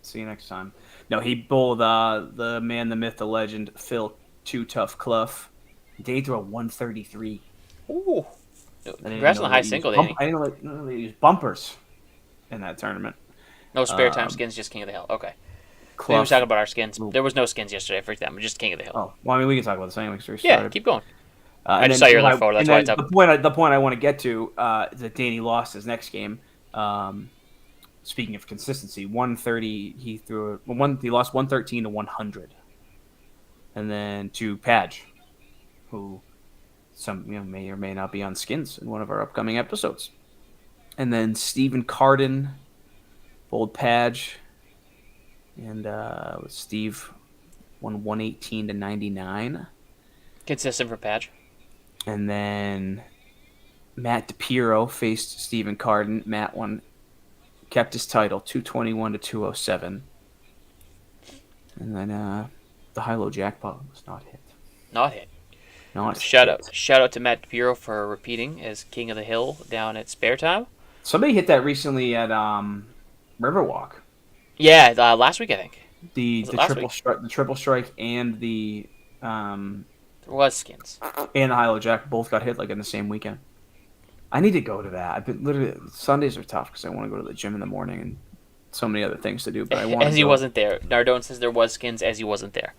see you next time. No, he bowled the man, the myth, the legend, Phil Too Tough Clough. Danny threw a 133. Ooh. Congrats on the high single, Danny. I didn't know they used bumpers in that tournament. No spare time skins, just King of the Hill. Okay. We were talking about our skins. There was no skins yesterday. I freaked out. Just King of the Hill. Oh, well, I mean, we can talk about the same. Yeah, keep going. I just saw your other photo. That's why it's up. The point I want to get to is that Danny lost his next game. Speaking of consistency, 130. He lost 113 to 100, and then to Padge, who some may or may not be on Skins in one of our upcoming episodes. And then Stephen Carden, Bold Padge, and Steve won 118 to 99. Consistent for Padge. And then Matt DePiero faced Stephen Carden. Matt kept his title 221 to 207. And then the high-low jackpot was not hit. Not hit. Not shout hit. out to Matt DePiero for repeating as King of the Hill down at Spare Time. Somebody hit that recently at Riverwalk. Yeah, last week I think. The triple strike and the there was Skins and the high-low jack both got hit like in the same weekend. I need to go to that. I've been literally Sundays are tough because I want to go to the gym in the morning and so many other things to do. But I want as he wasn't there. Nardone says there was Skins as he wasn't there.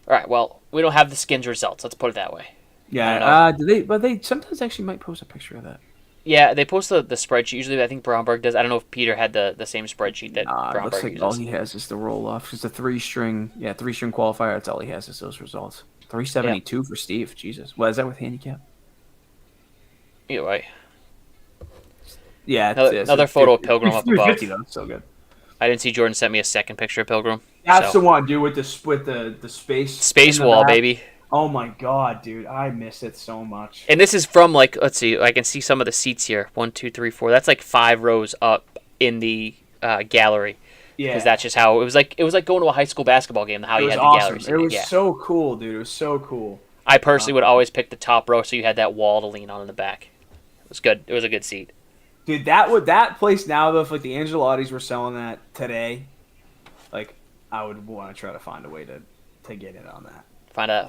All right. Well, we don't have the Skins results. Let's put it that way. Yeah. Do they? But they sometimes actually might post a picture of that. Yeah, they post the spreadsheet. Usually, I think Bromberg does. I don't know if Peter had the same spreadsheet that Bromberg looks like uses. all he has is the roll off. It's a three-string qualifier. That's all he has is those results. 372 for Steve. Jesus. What is that with handicap? Either way. Yeah. Another photo of Pilgrim up above. Though. So good. I didn't see Jordan sent me a second picture of Pilgrim. That's the one, dude, with the space wall, back. baby. Oh my god, dude, I miss it so much. And this is from let's see, I can see some of the seats here. 1, 2, 3, 4. That's like 5 rows up in the gallery. Yeah, because that's just how it was like. It was like going to a high school basketball game. How you had the gallery seating. It was so cool, dude. It was so cool. I personally would always pick the top row, so you had that wall to lean on in the back. It was good. It was a good seat. Dude, that place now though, if like the Angelottis were selling that today, like I would want to try to find a way to get in on that.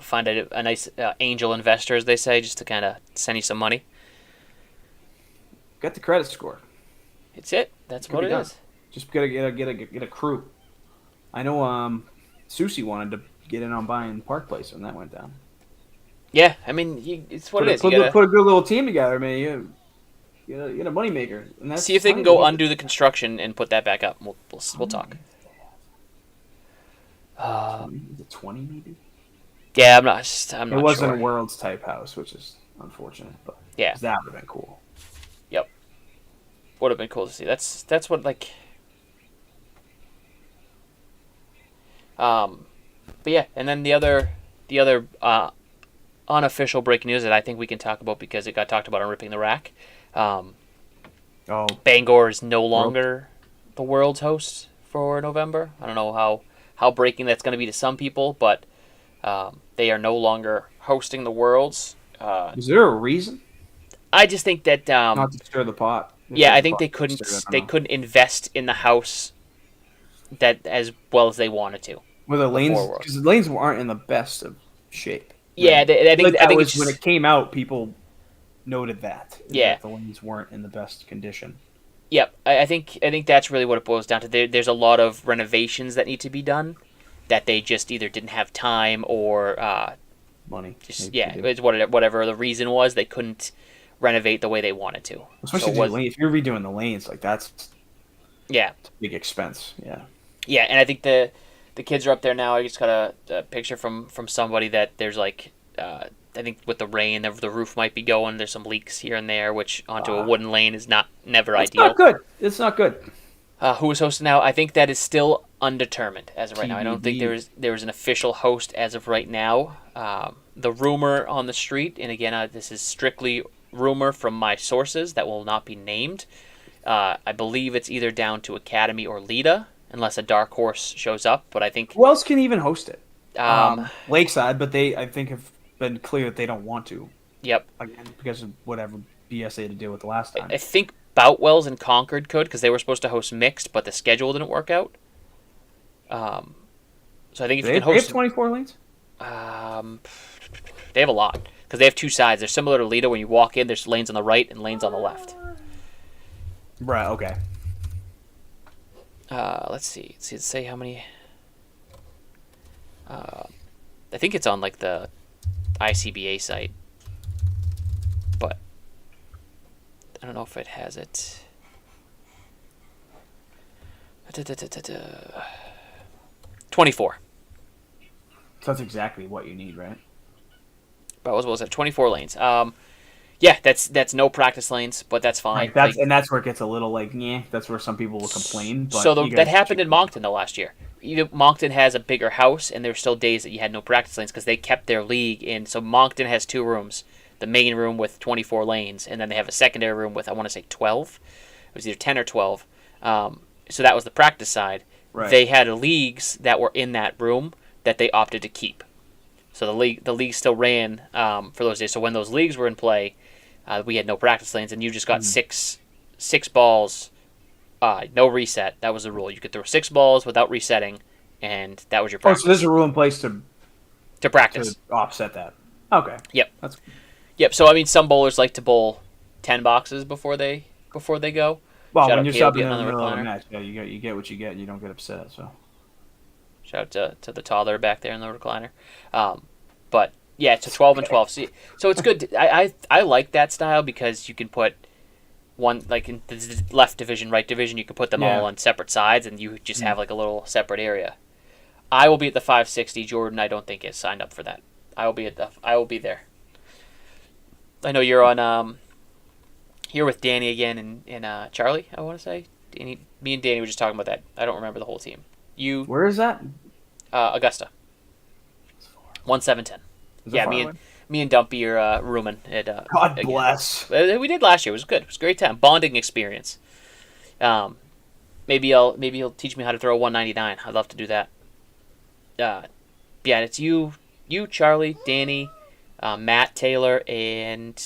Find a nice angel investor, as they say, just to kind of send you some money. Got the credit score. It's it. That's what it is. Just gotta get a crew. I know Susie wanted to get in on buying Park Place when that went down. Yeah, I mean, it's what it is. Put a good little team together, man. You get a moneymaker. See if they can go undo the construction and put that back up. We'll talk. Is it 20 maybe? Yeah, I'm not sure. It wasn't a Worlds type house, which is unfortunate, but yeah, that would have been cool. Yep, would have been cool to see. That's what like. But yeah, and then the other unofficial breaking news that I think we can talk about because it got talked about on Ripping the Rack. Bangor is no longer the World's host for November. I don't know how breaking that's going to be to some people, but they are no longer hosting the Worlds. Is there a reason? I just think that not to stir the pot. Yeah, I think they couldn't invest in the house that as well as they wanted to. Well, the lanes because the lanes aren't in the best of shape. Yeah, I think when it came out, people noted that. Yeah, that the lanes weren't in the best condition. Yep, I think that's really what it boils down to. There's a lot of renovations that need to be done that they just either didn't have time or money. Just it's whatever the reason was, they couldn't renovate the way they wanted to. Especially if you're redoing the lanes, like that's a big expense. Yeah, and I think the kids are up there now. I just got a picture from somebody that there's like I think with the rain, the roof might be going. There's some leaks here and there, which onto a wooden lane is never ideal. It's not good. Who is hosting now? I think that is still undetermined as of right now. I don't think there is an official host as of right now. The rumor on the street, and again, this is strictly rumor from my sources that will not be named. I believe it's either down to Academy or Lita, unless a dark horse shows up. But I think who else can even host it? Lakeside, but they I think have been clear that they don't want to. Yep. Again, because of whatever BS they had to deal with the last time. I think Boutwell's and Concord could because they were supposed to host mixed, but the schedule didn't work out. So I think if you can host, they have 24 lanes. They have a lot because they have two sides. They're similar to Lita. When you walk in, there's lanes on the right and lanes on the left. Right. Okay. Let's see. Let's say how many. I think it's on like the ICBA site, but I don't know if it has it. 24. So that's exactly what you need, right? what was it? 24 lanes. Yeah, that's no practice lanes, but that's fine. Right, that's where it gets a little like, yeah. That's where some people will complain. But so that happened in Moncton the last year. Moncton has a bigger house, and there's still days that you had no practice lanes because they kept their league in. So Moncton has 2 rooms, the main room with 24 lanes, and then they have a secondary room with, I want to say, 12. It was either 10 or 12. So that was the practice side. Right. They had leagues that were in that room that they opted to keep. So the league still ran for those days. So when those leagues were in play, we had no practice lanes, and you just got six balls, no reset. That was the rule. You could throw 6 balls without resetting, and that was your practice. Oh, so there's a rule in place to practice. To offset that. Okay. Yep. That's... Yep. So I mean, some bowlers like to bowl 10 boxes before they go. Well, when you're subbing in the middle of a match, yeah, you get what you get, and you don't get upset. So. Shout out to the toddler back there in the recliner. But yeah, it's a 12 and 12. So it's good. I like that style because you can put one, like in the left division, right division, you can put them all on separate sides, and you just have like a little separate area. I will be at the 560. Jordan, I don't think is signed up for that. I will be there. I know you're on. Here with Danny again and Charlie, I want to say. Me and Danny were just talking about that. I don't remember the whole team. Where is that? Augusta. 1710. Yeah, me and Dumpy are rooming at. God bless. We did last year. It was good. It was a great time. Bonding experience. Maybe he'll teach me how to throw a 199. I'd love to do that. Yeah, it's you, Charlie, Danny, Matt Taylor, and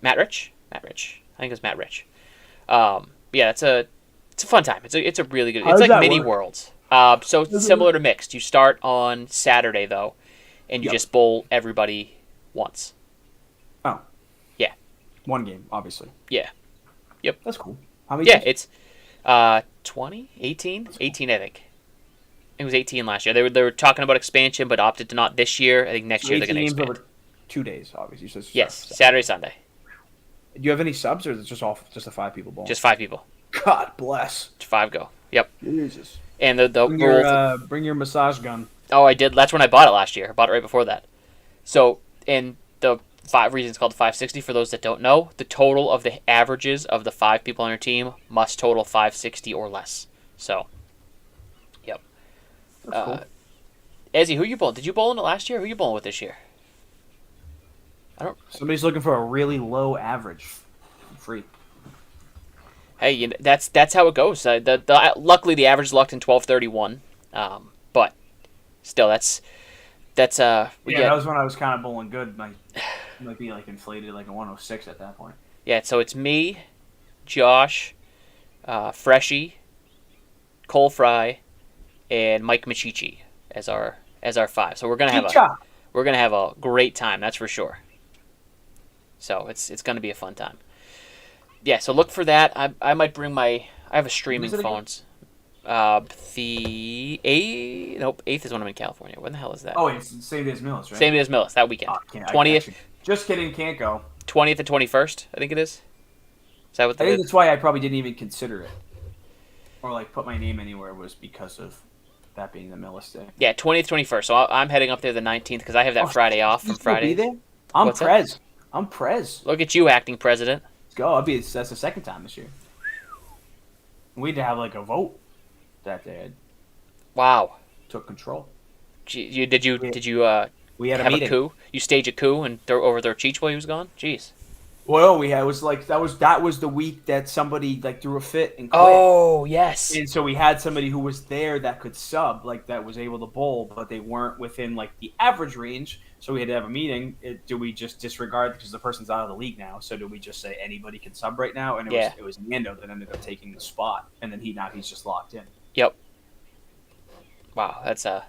Matt Rich. I think it's Matt Rich. Yeah, it's a fun time. It's a really good. It's like mini worlds. So it's similar to mixed. You start on Saturday though, and you just bowl everybody once. Oh. Yeah. One game, obviously. Yeah. Yep. That's cool. How many? Yeah, it's 20, 18, cool. 18, I think. It was 18 last year. They were talking about expansion, but opted to not this year. I think next year they're going to expand. Over 2 days, obviously. So yes, Saturday, Sunday. Do you have any subs, or is it just a 5 people ball? Just 5 people. God bless. 5 go. Yep. Jesus. And the bring your massage gun. Oh, I did. That's when I bought it last year. I bought it right before that. So, and the 5 reasons called 560, for those that don't know, the total of the averages of the 5 people on your team must total 560 or less. So, yep. That's cool. Ezzy, who are you bowling? Did you bowl in it last year? Who are you bowling with this year? Somebody's looking for a really low average. Free. Hey, that's how it goes. Luckily, the average is locked in 1231. But still, that's that was when I was kind of bowling good. Might be like inflated like a 106 at that point. Yeah, so it's me, Josh, Freshie, Cole Fry, and Mike Machichi as our 5. So we're gonna have a great time. That's for sure. So it's going to be a fun time. Yeah, so look for that. I might bring I have a streaming phones. The 8th is when I'm in California. When the hell is that? Oh, it's the same day as Millis, right? Same day as Millis, that weekend. 20th. Just kidding, can't go. 20th and 21st, I think it is. Is that what? I think that's why I probably didn't even consider it, or like put my name anywhere, was because of that being the Millis day. Yeah, 20th, 21st. So I'm heading up there the 19th because I have that Friday off from Friday. Be there? I'm Prez. Look at you, acting president. Let's go. That's the second time this year. We had to have like a vote that day. Wow. Took control. Gee, did you we had have a coup? You stage a coup and throw Cheech while he was gone? Jeez. Well, that was the week that somebody like threw a fit and quit. Oh, yes. And so we had somebody who was there that could sub, like that was able to bowl, but they weren't within like the average range. So we had to have a meeting. Do we just disregard because the person's out of the league now? So do we just say anybody can sub right now? And it was Nando that ended up taking the spot, and then he's just locked in. Yep. Wow, that's I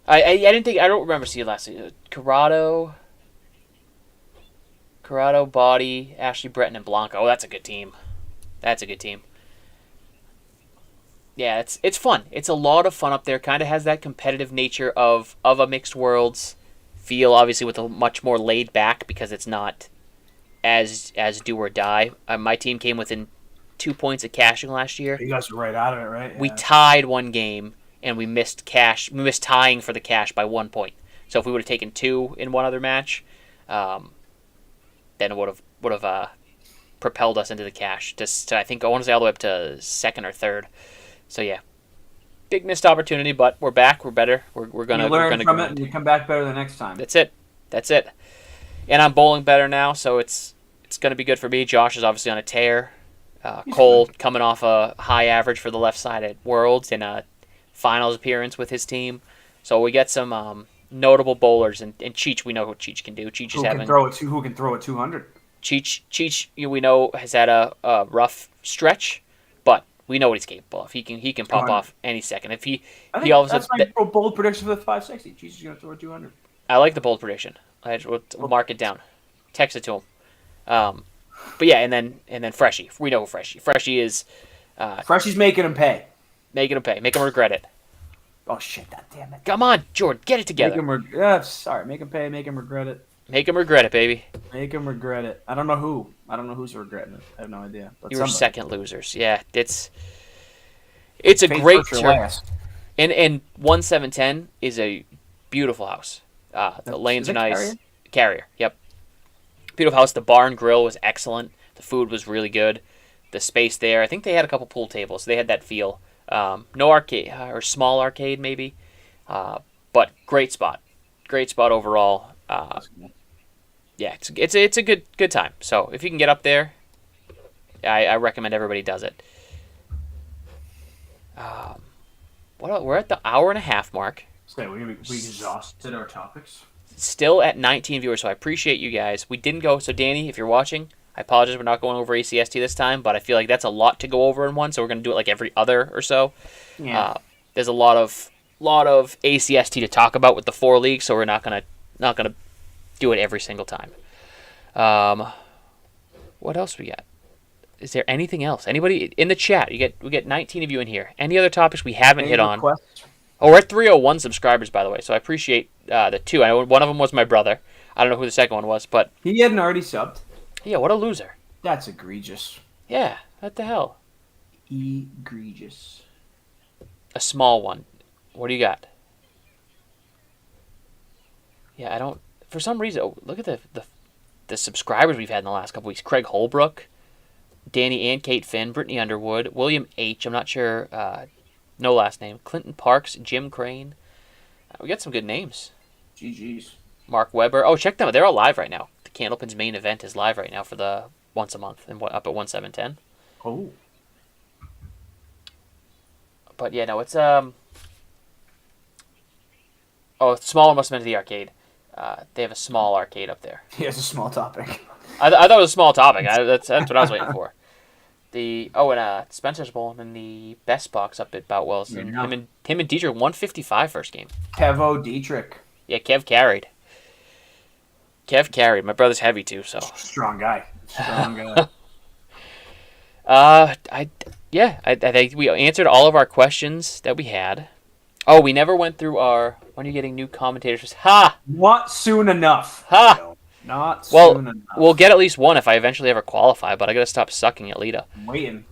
don't remember seeing last year. Corrado, Body, Ashley Breton, and Blanco. Oh, that's a good team. Yeah, it's fun. It's a lot of fun up there. Kind of has that competitive nature of a mixed worlds feel, obviously with a much more laid back because it's not as do or die. My team came within 2 points of cashing last year. You guys were right out of it, right? Yeah. We tied one game and we missed cash. We missed tying for the cash by 1 point. So if we would have taken 2 in one other match, then it would have propelled us into the cash. Just I think I want to say all the way up to 2nd or 3rd. So yeah, big missed opportunity, but we're back. We're better. We're gonna learn from grind. it, and you come back better the next time. That's it. And I'm bowling better now, so it's gonna be good for me. Josh is obviously on a tear. Cole coming off a high average for the left side at Worlds in a finals appearance with his team. So we get some notable bowlers, and Cheech, we know what Cheech can do. Cheech who can throw a 200? Cheech, we know has had a rough stretch, but we know what he's capable of. He can pop off any second. If he all of a sudden, that's my bold prediction for the 560. Cheech is gonna throw a 200. I like the bold prediction. We'll mark it down. Text it to him. But yeah, and then Freshie. We know who Freshie is. Freshie's making him pay. Making him regret it. Oh shit! God damn it! Come on, Jordan, get it together. Make him pay. Make him regret it. Make him regret it, baby. Make him regret it. I don't know who's regretting it. I have no idea. But you were second losers. Yeah, it's a great turn. And 1710 is a beautiful house. The lanes are nice. Carrier. Yep. Beautiful house. The bar and grill was excellent. The food was really good. The space there. I think they had a couple pool tables, so they had that feel. No arcade or small arcade maybe, but great spot. Great spot overall. Yeah, it's a good time. So if you can get up there, I recommend everybody does it. We're at the hour and a half mark. So we exhausted our topics. Still at 19 viewers, so I appreciate you guys. We didn't go, so Danny, if you're watching, I apologize we're not going over ACST this time, but I feel like that's a lot to go over in one, so we're going to do it like every other or so. Yeah. There's a lot of ACST to talk about with the 4 leagues, so we're not gonna do it every single time. What else we got? Is there anything else? Anybody in the chat? We get 19 of you in here. Any other topics we haven't hit on? Oh, we're at 301 subscribers, by the way, so I appreciate the 2. I know one of them was my brother. I don't know who the second one was, but he hadn't already subbed. Yeah, what a loser. That's egregious. Yeah, what the hell? Egregious. A small one. What do you got? Yeah, I don't... For some reason... Oh, look at the subscribers we've had in the last couple weeks. Craig Holbrook, Danny and Kate Finn, Brittany Underwood, William H. I'm not sure... no last name. Clinton Parks, Jim Crane. We got some good names. GG's. Mark Weber. Oh, check them out. They're all live right now. The Candlepin's main event is live right now for the once a month and up at 1710. Oh. But yeah, no, it's Oh, small one must have been to the arcade. They have a small arcade up there. Yeah, it's a small topic. I thought it was a small topic. That's what I was waiting for. And Spencer's bowling in the best box up at Boutwell's. Yeah, him and Dietrich 155 first game. Kevo Dietrich. Yeah, Kev carried. My brother's heavy too, so strong guy. I think we answered all of our questions that we had. Oh, we never went through our. When are you getting new commentators? Ha! Not soon enough. Ha! Not soon enough. We'll get at least one if I eventually ever qualify, but I gotta stop sucking at Lita. I'm waiting.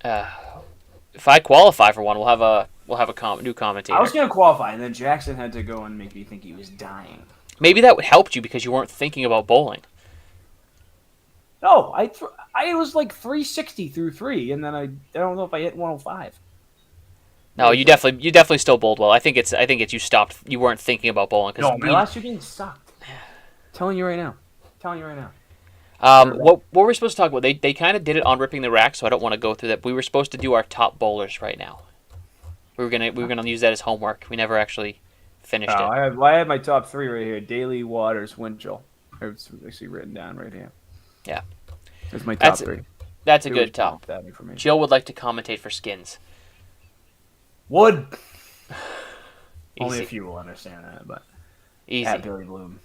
If I qualify for one, we'll have a new commentator. I was gonna qualify, and then Jackson had to go and make me think he was dying. Maybe that would help you because you weren't thinking about bowling. No, I was like 360 through 3, and then I don't know if I hit 105. No, you definitely still bowled well. I think it's you stopped. You weren't thinking about bowling because my last 2 games sucked. Telling you right now. What were we supposed to talk about? They kind of did it on ripping the rack, so I don't want to go through that. We were supposed to do our top bowlers right now. We were gonna use that as homework. We never actually finished it. I have my top 3 right here: Daly, Waters, Winchell. It's actually written down right here. Yeah, that's my top 3. That's a good top. That information. Jill would like to commentate for Skins. Would. Only a few will understand that, but easy. At Billy Bloom.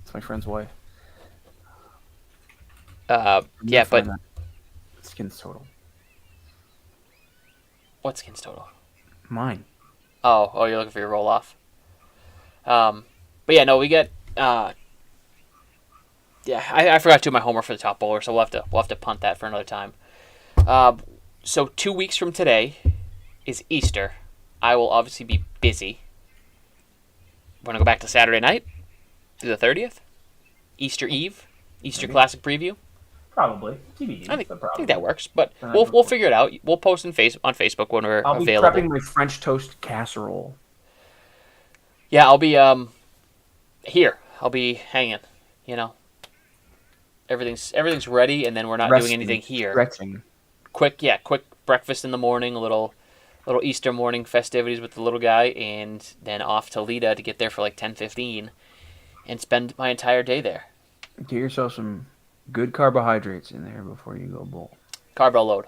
It's my friend's wife. Yeah, but Skins total. What Skins total? Mine. Oh, you're looking for your roll off. But yeah, no, we get. I forgot to do my homework for the top bowler, so we'll have to punt that for another time. So 2 weeks from today is Easter. I will obviously be busy. Want to go back to Saturday night? Do the 30th? Easter Eve? Easter Classic preview? Probably. TBD. I think that works, but we'll figure it out. We'll post on Facebook when we're available. I'll be prepping my French toast casserole. Yeah, I'll be here. I'll be hanging. Everything's ready, and then we're not doing anything here. Quick breakfast in the morning, a little Easter morning festivities with the little guy, and then off to Lita to get there for like 10:15, and spend my entire day there. Get yourself some good carbohydrates in there before you go bowl. Carbo load,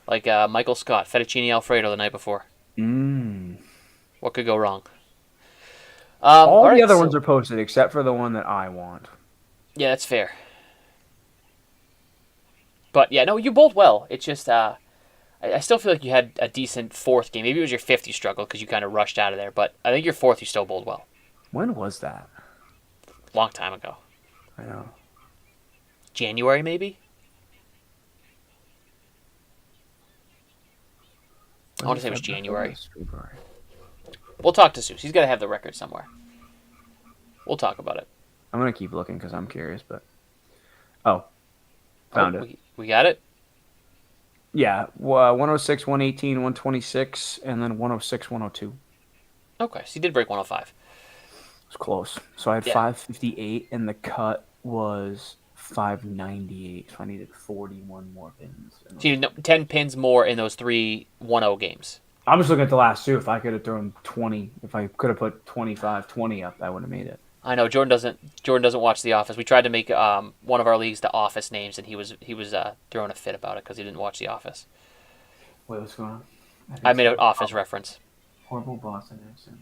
like Michael Scott, fettuccine alfredo the night before. What could go wrong? All the other ones are posted except for the one that I want. Yeah, that's fair. But yeah, no, you bowled well. It's just I still feel like you had a decent fourth game. Maybe it was your fifth you struggled because you kind of rushed out of there. But I think your fourth you still bowled well. When was that? Long time ago. I know. January, maybe? I want to say it was January. We'll talk to Seuss. He's got to have the record somewhere. We'll talk about it. I'm going to keep looking because I'm curious, but... Found it. We got it? Yeah. 106, 118, 126, and then 106, 102. Okay, so you did break 105. It's close. So I had 558, and the cut was 598, so I needed 41 more pins. So you need 10 pins more in those 3 1-0 games. I was looking at the last two. If I could have thrown 20, if I could have put 25, 20 up, I would have made it. I know Jordan doesn't watch The Office. We tried to make one of our leagues The Office names, and he was throwing a fit about it because he didn't watch The Office. Wait, what's going on? I made an Office reference. Horrible Boston accent.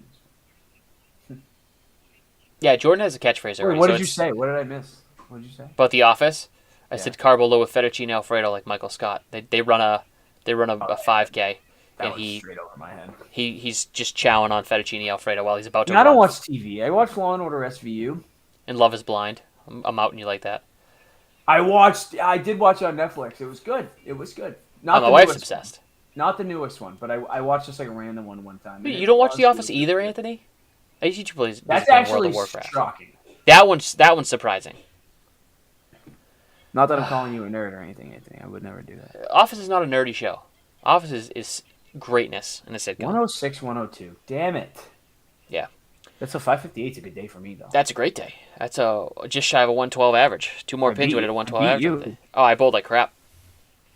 Yeah, Jordan has a catchphrase already. Wait, what did you say? What did I miss? What did you say? About The Office? I said carbo low with fettuccine alfredo like Michael Scott. They run a 5K. That was straight over my head. He's just chowing on fettuccine alfredo while he's about to I don't watch TV. I watch Law & Order SVU. And Love is Blind. I'm out and you like that. I did watch it on Netflix. It was good. Not my wife's obsessed. Not the newest one, but I watched just like a random one time. You don't watch The Office either, Anthony? I usually plays. That's actually shocking. That one's surprising. Not that I'm calling you a nerd or anything, Anthony. I would never do that. Office is not a nerdy show. Office is greatness in a sitcom. 106, 102. Damn it. Yeah. That's a 558's a good day for me, though. That's a great day. That's just shy of a 112 average. 2 more pins would hit a 112 average. Oh, I bowled like crap.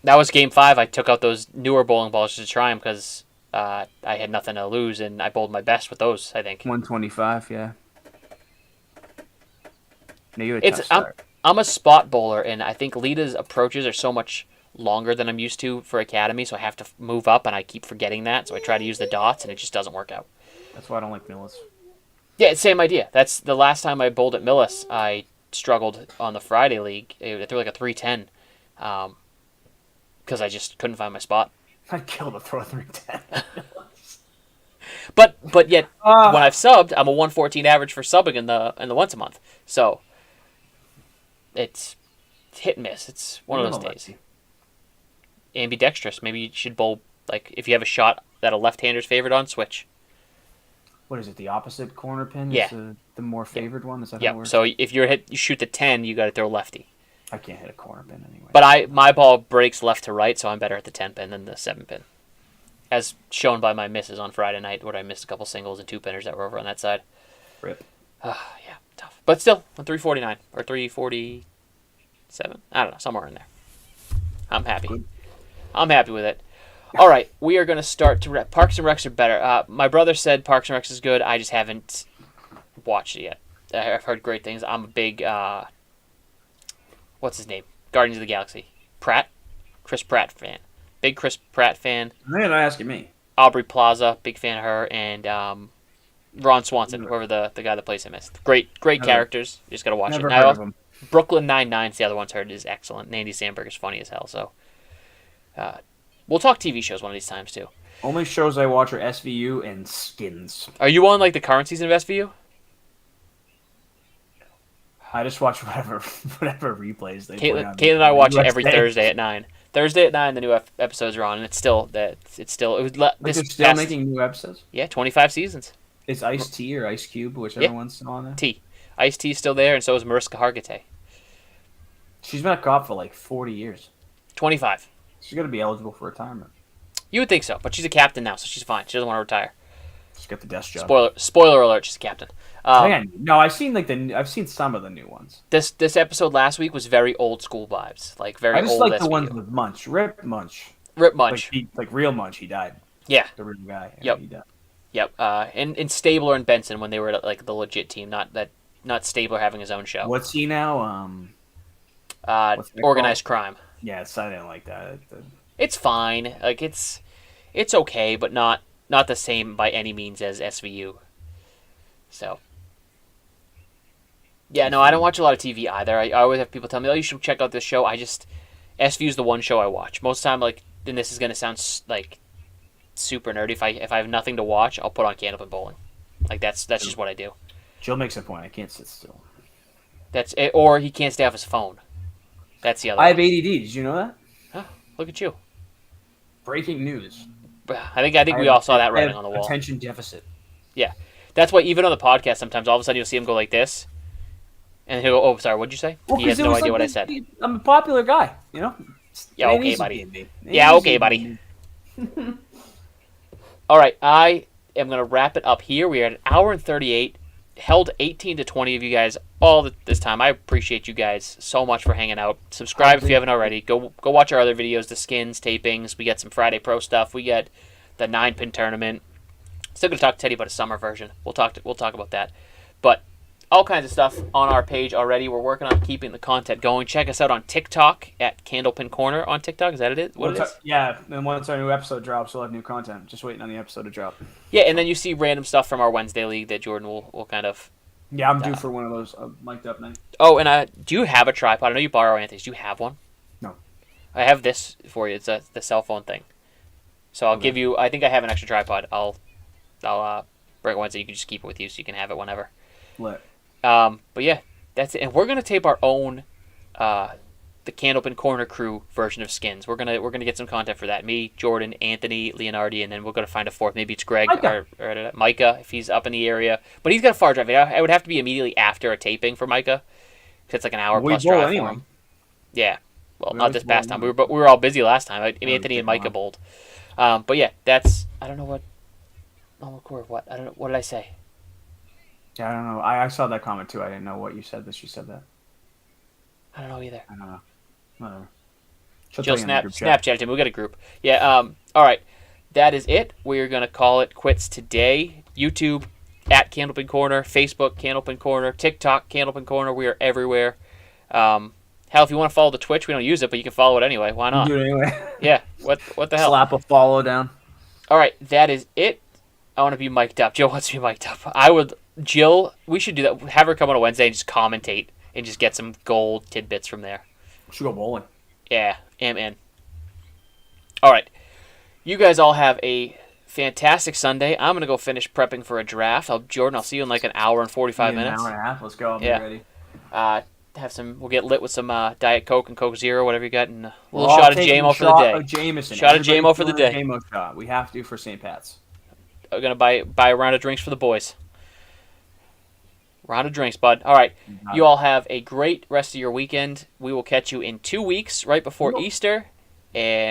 That was game 5. I took out those newer bowling balls just to try them because I had nothing to lose, and I bowled my best with those, I think. 125, yeah. No, you had a tough start. I'm a spot bowler, and I think Lita's approaches are so much longer than I'm used to for Academy, so I have to move up, and I keep forgetting that, so I try to use the dots, and it just doesn't work out. That's why I don't like Millis. Yeah, same idea. That's the last time I bowled at Millis, I struggled on the Friday league. I threw like a 310 because I just couldn't find my spot. I'd kill to throw a 310. But yet, when I've subbed, I'm a 114 average for subbing in the once a month. So it's hit and miss. It's one of those days. Ambidextrous. Maybe you should bowl, like, if you have a shot that a left-hander's favored on, switch. What is it, the opposite corner pin? Yeah. Is the more favored one? Is that how it works? So if you shoot the 10, you got to throw lefty. I can't hit a corner pin anyway. But my ball breaks left to right, so I'm better at the 10 pin than the 7 pin. As shown by my misses on Friday night, where I missed a couple singles and 2 pinners that were over on that side. Rip. Yeah, tough. But still, on 349 or 347. I don't know, somewhere in there. I'm happy. Good. I'm happy with it. All right, we are going to start to Parks and Recs are better. My brother said Parks and Recs is good. I just haven't watched it yet. I've heard great things. I'm a big, what's his name? Guardians of the Galaxy. Chris Pratt fan. Big Chris Pratt fan. You're not asking me. Aubrey Plaza, big fan of her, and Ron Swanson, whoever the guy that plays him is. Great characters. You just got to watch it. Heard of him. Brooklyn Nine-Nine's the other one's heard is excellent. And Andy Samberg is funny as hell, so... we'll talk TV shows one of these times, too. Only shows I watch are SVU and Skins. Are you on, like, the current season of SVU? I just watch whatever replays they put on. Caitlin and I watch it every Thursday at 9. Thursday at 9, the new episodes are on, and it's still... They're still making new episodes? Yeah, 25 seasons. Is Ice-T or Ice Cube, whichever one's still on there? T. Ice-T is still there, and so is Mariska Hargitay. She's been a cop for like 40 years. 25. She's going to be eligible for retirement. You would think so, but she's a captain now, so she's fine. She doesn't want to retire. She's got the desk job. Spoiler alert, she's a captain. No, I've seen some of the new ones. This episode last week was very old school vibes, like very old. I just like the ones with Munch, Rip Munch. Like real Munch, he died. Yeah, the real guy. Yep. He died. Yep. And Stabler and Benson when they were like the legit team, not Stabler having his own show. What's he now? Organized crime. Yeah, so I didn't like that. It's fine. Like it's okay, but not the same by any means as SVU. So. Yeah, no, I don't watch a lot of TV either. I always have people tell me, "Oh, you should check out this show." SVU is the one show I watch most of the time. Like, and this is gonna sound like super nerdy. If I have nothing to watch, I'll put on Candlepin Bowling. Like that's just what I do. Jill makes a point. I can't sit still. That's it, or he can't stay off his phone. That's the other. I have ADD. Did you know that? Huh, look at you. Breaking news. I think we all saw that writing on the wall. Attention deficit. Yeah, that's why even on the podcast sometimes all of a sudden you'll see him go like this, and he'll go, "Oh, sorry, what'd you say?" Well, he has no idea what I said. I'm a popular guy, you know. Yeah, okay, buddy. Yeah, okay, buddy. All right, I am gonna wrap it up here. We are at an hour and 38. Held 18 to 20 of you guys all this time. I appreciate you guys so much for hanging out. Subscribe if you haven't already. Go watch our other videos, the skins, tapings. We got some Friday Pro stuff. We got the 9-pin tournament. Still gonna talk to Teddy about a summer version. We'll talk about that. But all kinds of stuff on our page already. We're working on keeping the content going. Check us out on TikTok at Candlepin Corner on TikTok. Is that it? What it is? Yeah, and once our new episode drops, we'll have new content. Just waiting on the episode to drop. Yeah, and then you see random stuff from our Wednesday league that Jordan will kind of... Yeah, I'm due for one of those mic'd up night. Oh, and do you have a tripod? I know you borrow Anthony's. Do you have one? No. I have this for you. It's the cell phone thing. So I'll give you... I think I have an extra tripod. I'll bring it Wednesday. You can just keep it with you so you can have it whenever. Lit. But yeah, that's it. And we're gonna tape our own, the Candlepin Corner crew version of skins. We're gonna get some content for that. Me, Jordan, Anthony, Leonardi, and then we're gonna find a fourth. Maybe it's Greg or Micah if he's up in the area. But he's got a far drive. It would have to be immediately after a taping for Micah. Cause it's like an hour plus drive for him. Yeah. Well, not this past time. We were all busy last time. Anthony and Micah bowled. But yeah, that's I don't know what. What I don't know. What did I say? Yeah, I don't know. I saw that comment too. I didn't know what you said that she said that. I don't know either. I don't know. Whatever. Jill Snapchat him. We got a group. Yeah. All right. That is it. We're gonna call it quits today. YouTube at Candlepin Corner, Facebook Candlepin Corner, TikTok Candlepin Corner. We are everywhere. Hell, if you want to follow the Twitch, we don't use it, but you can follow it anyway. Why not? Do it anyway. Yeah. What the hell? Slap a follow down. All right. That is it. I want to be mic'd up. Jill wants to be mic'd up. Jill, we should do that. Have her come on a Wednesday and just commentate and just get some gold tidbits from there. We should go bowling. Yeah, am in. All right. You guys all have a fantastic Sunday. I'm going to go finish prepping for a draft. Jordan, I'll see you in like an hour and 45 minutes. An hour and a half. Let's go. I'll be ready. We'll get lit with some Diet Coke and Coke Zero, whatever you got, and a little shot of JMO for the day. Jameson. Shot of JMO for the day. JMO shot. We have to for St. Pat's. I'm going to buy a round of drinks for the boys. Round of drinks, bud. All right. You all have a great rest of your weekend. We will catch you in 2 weeks, right before Easter. And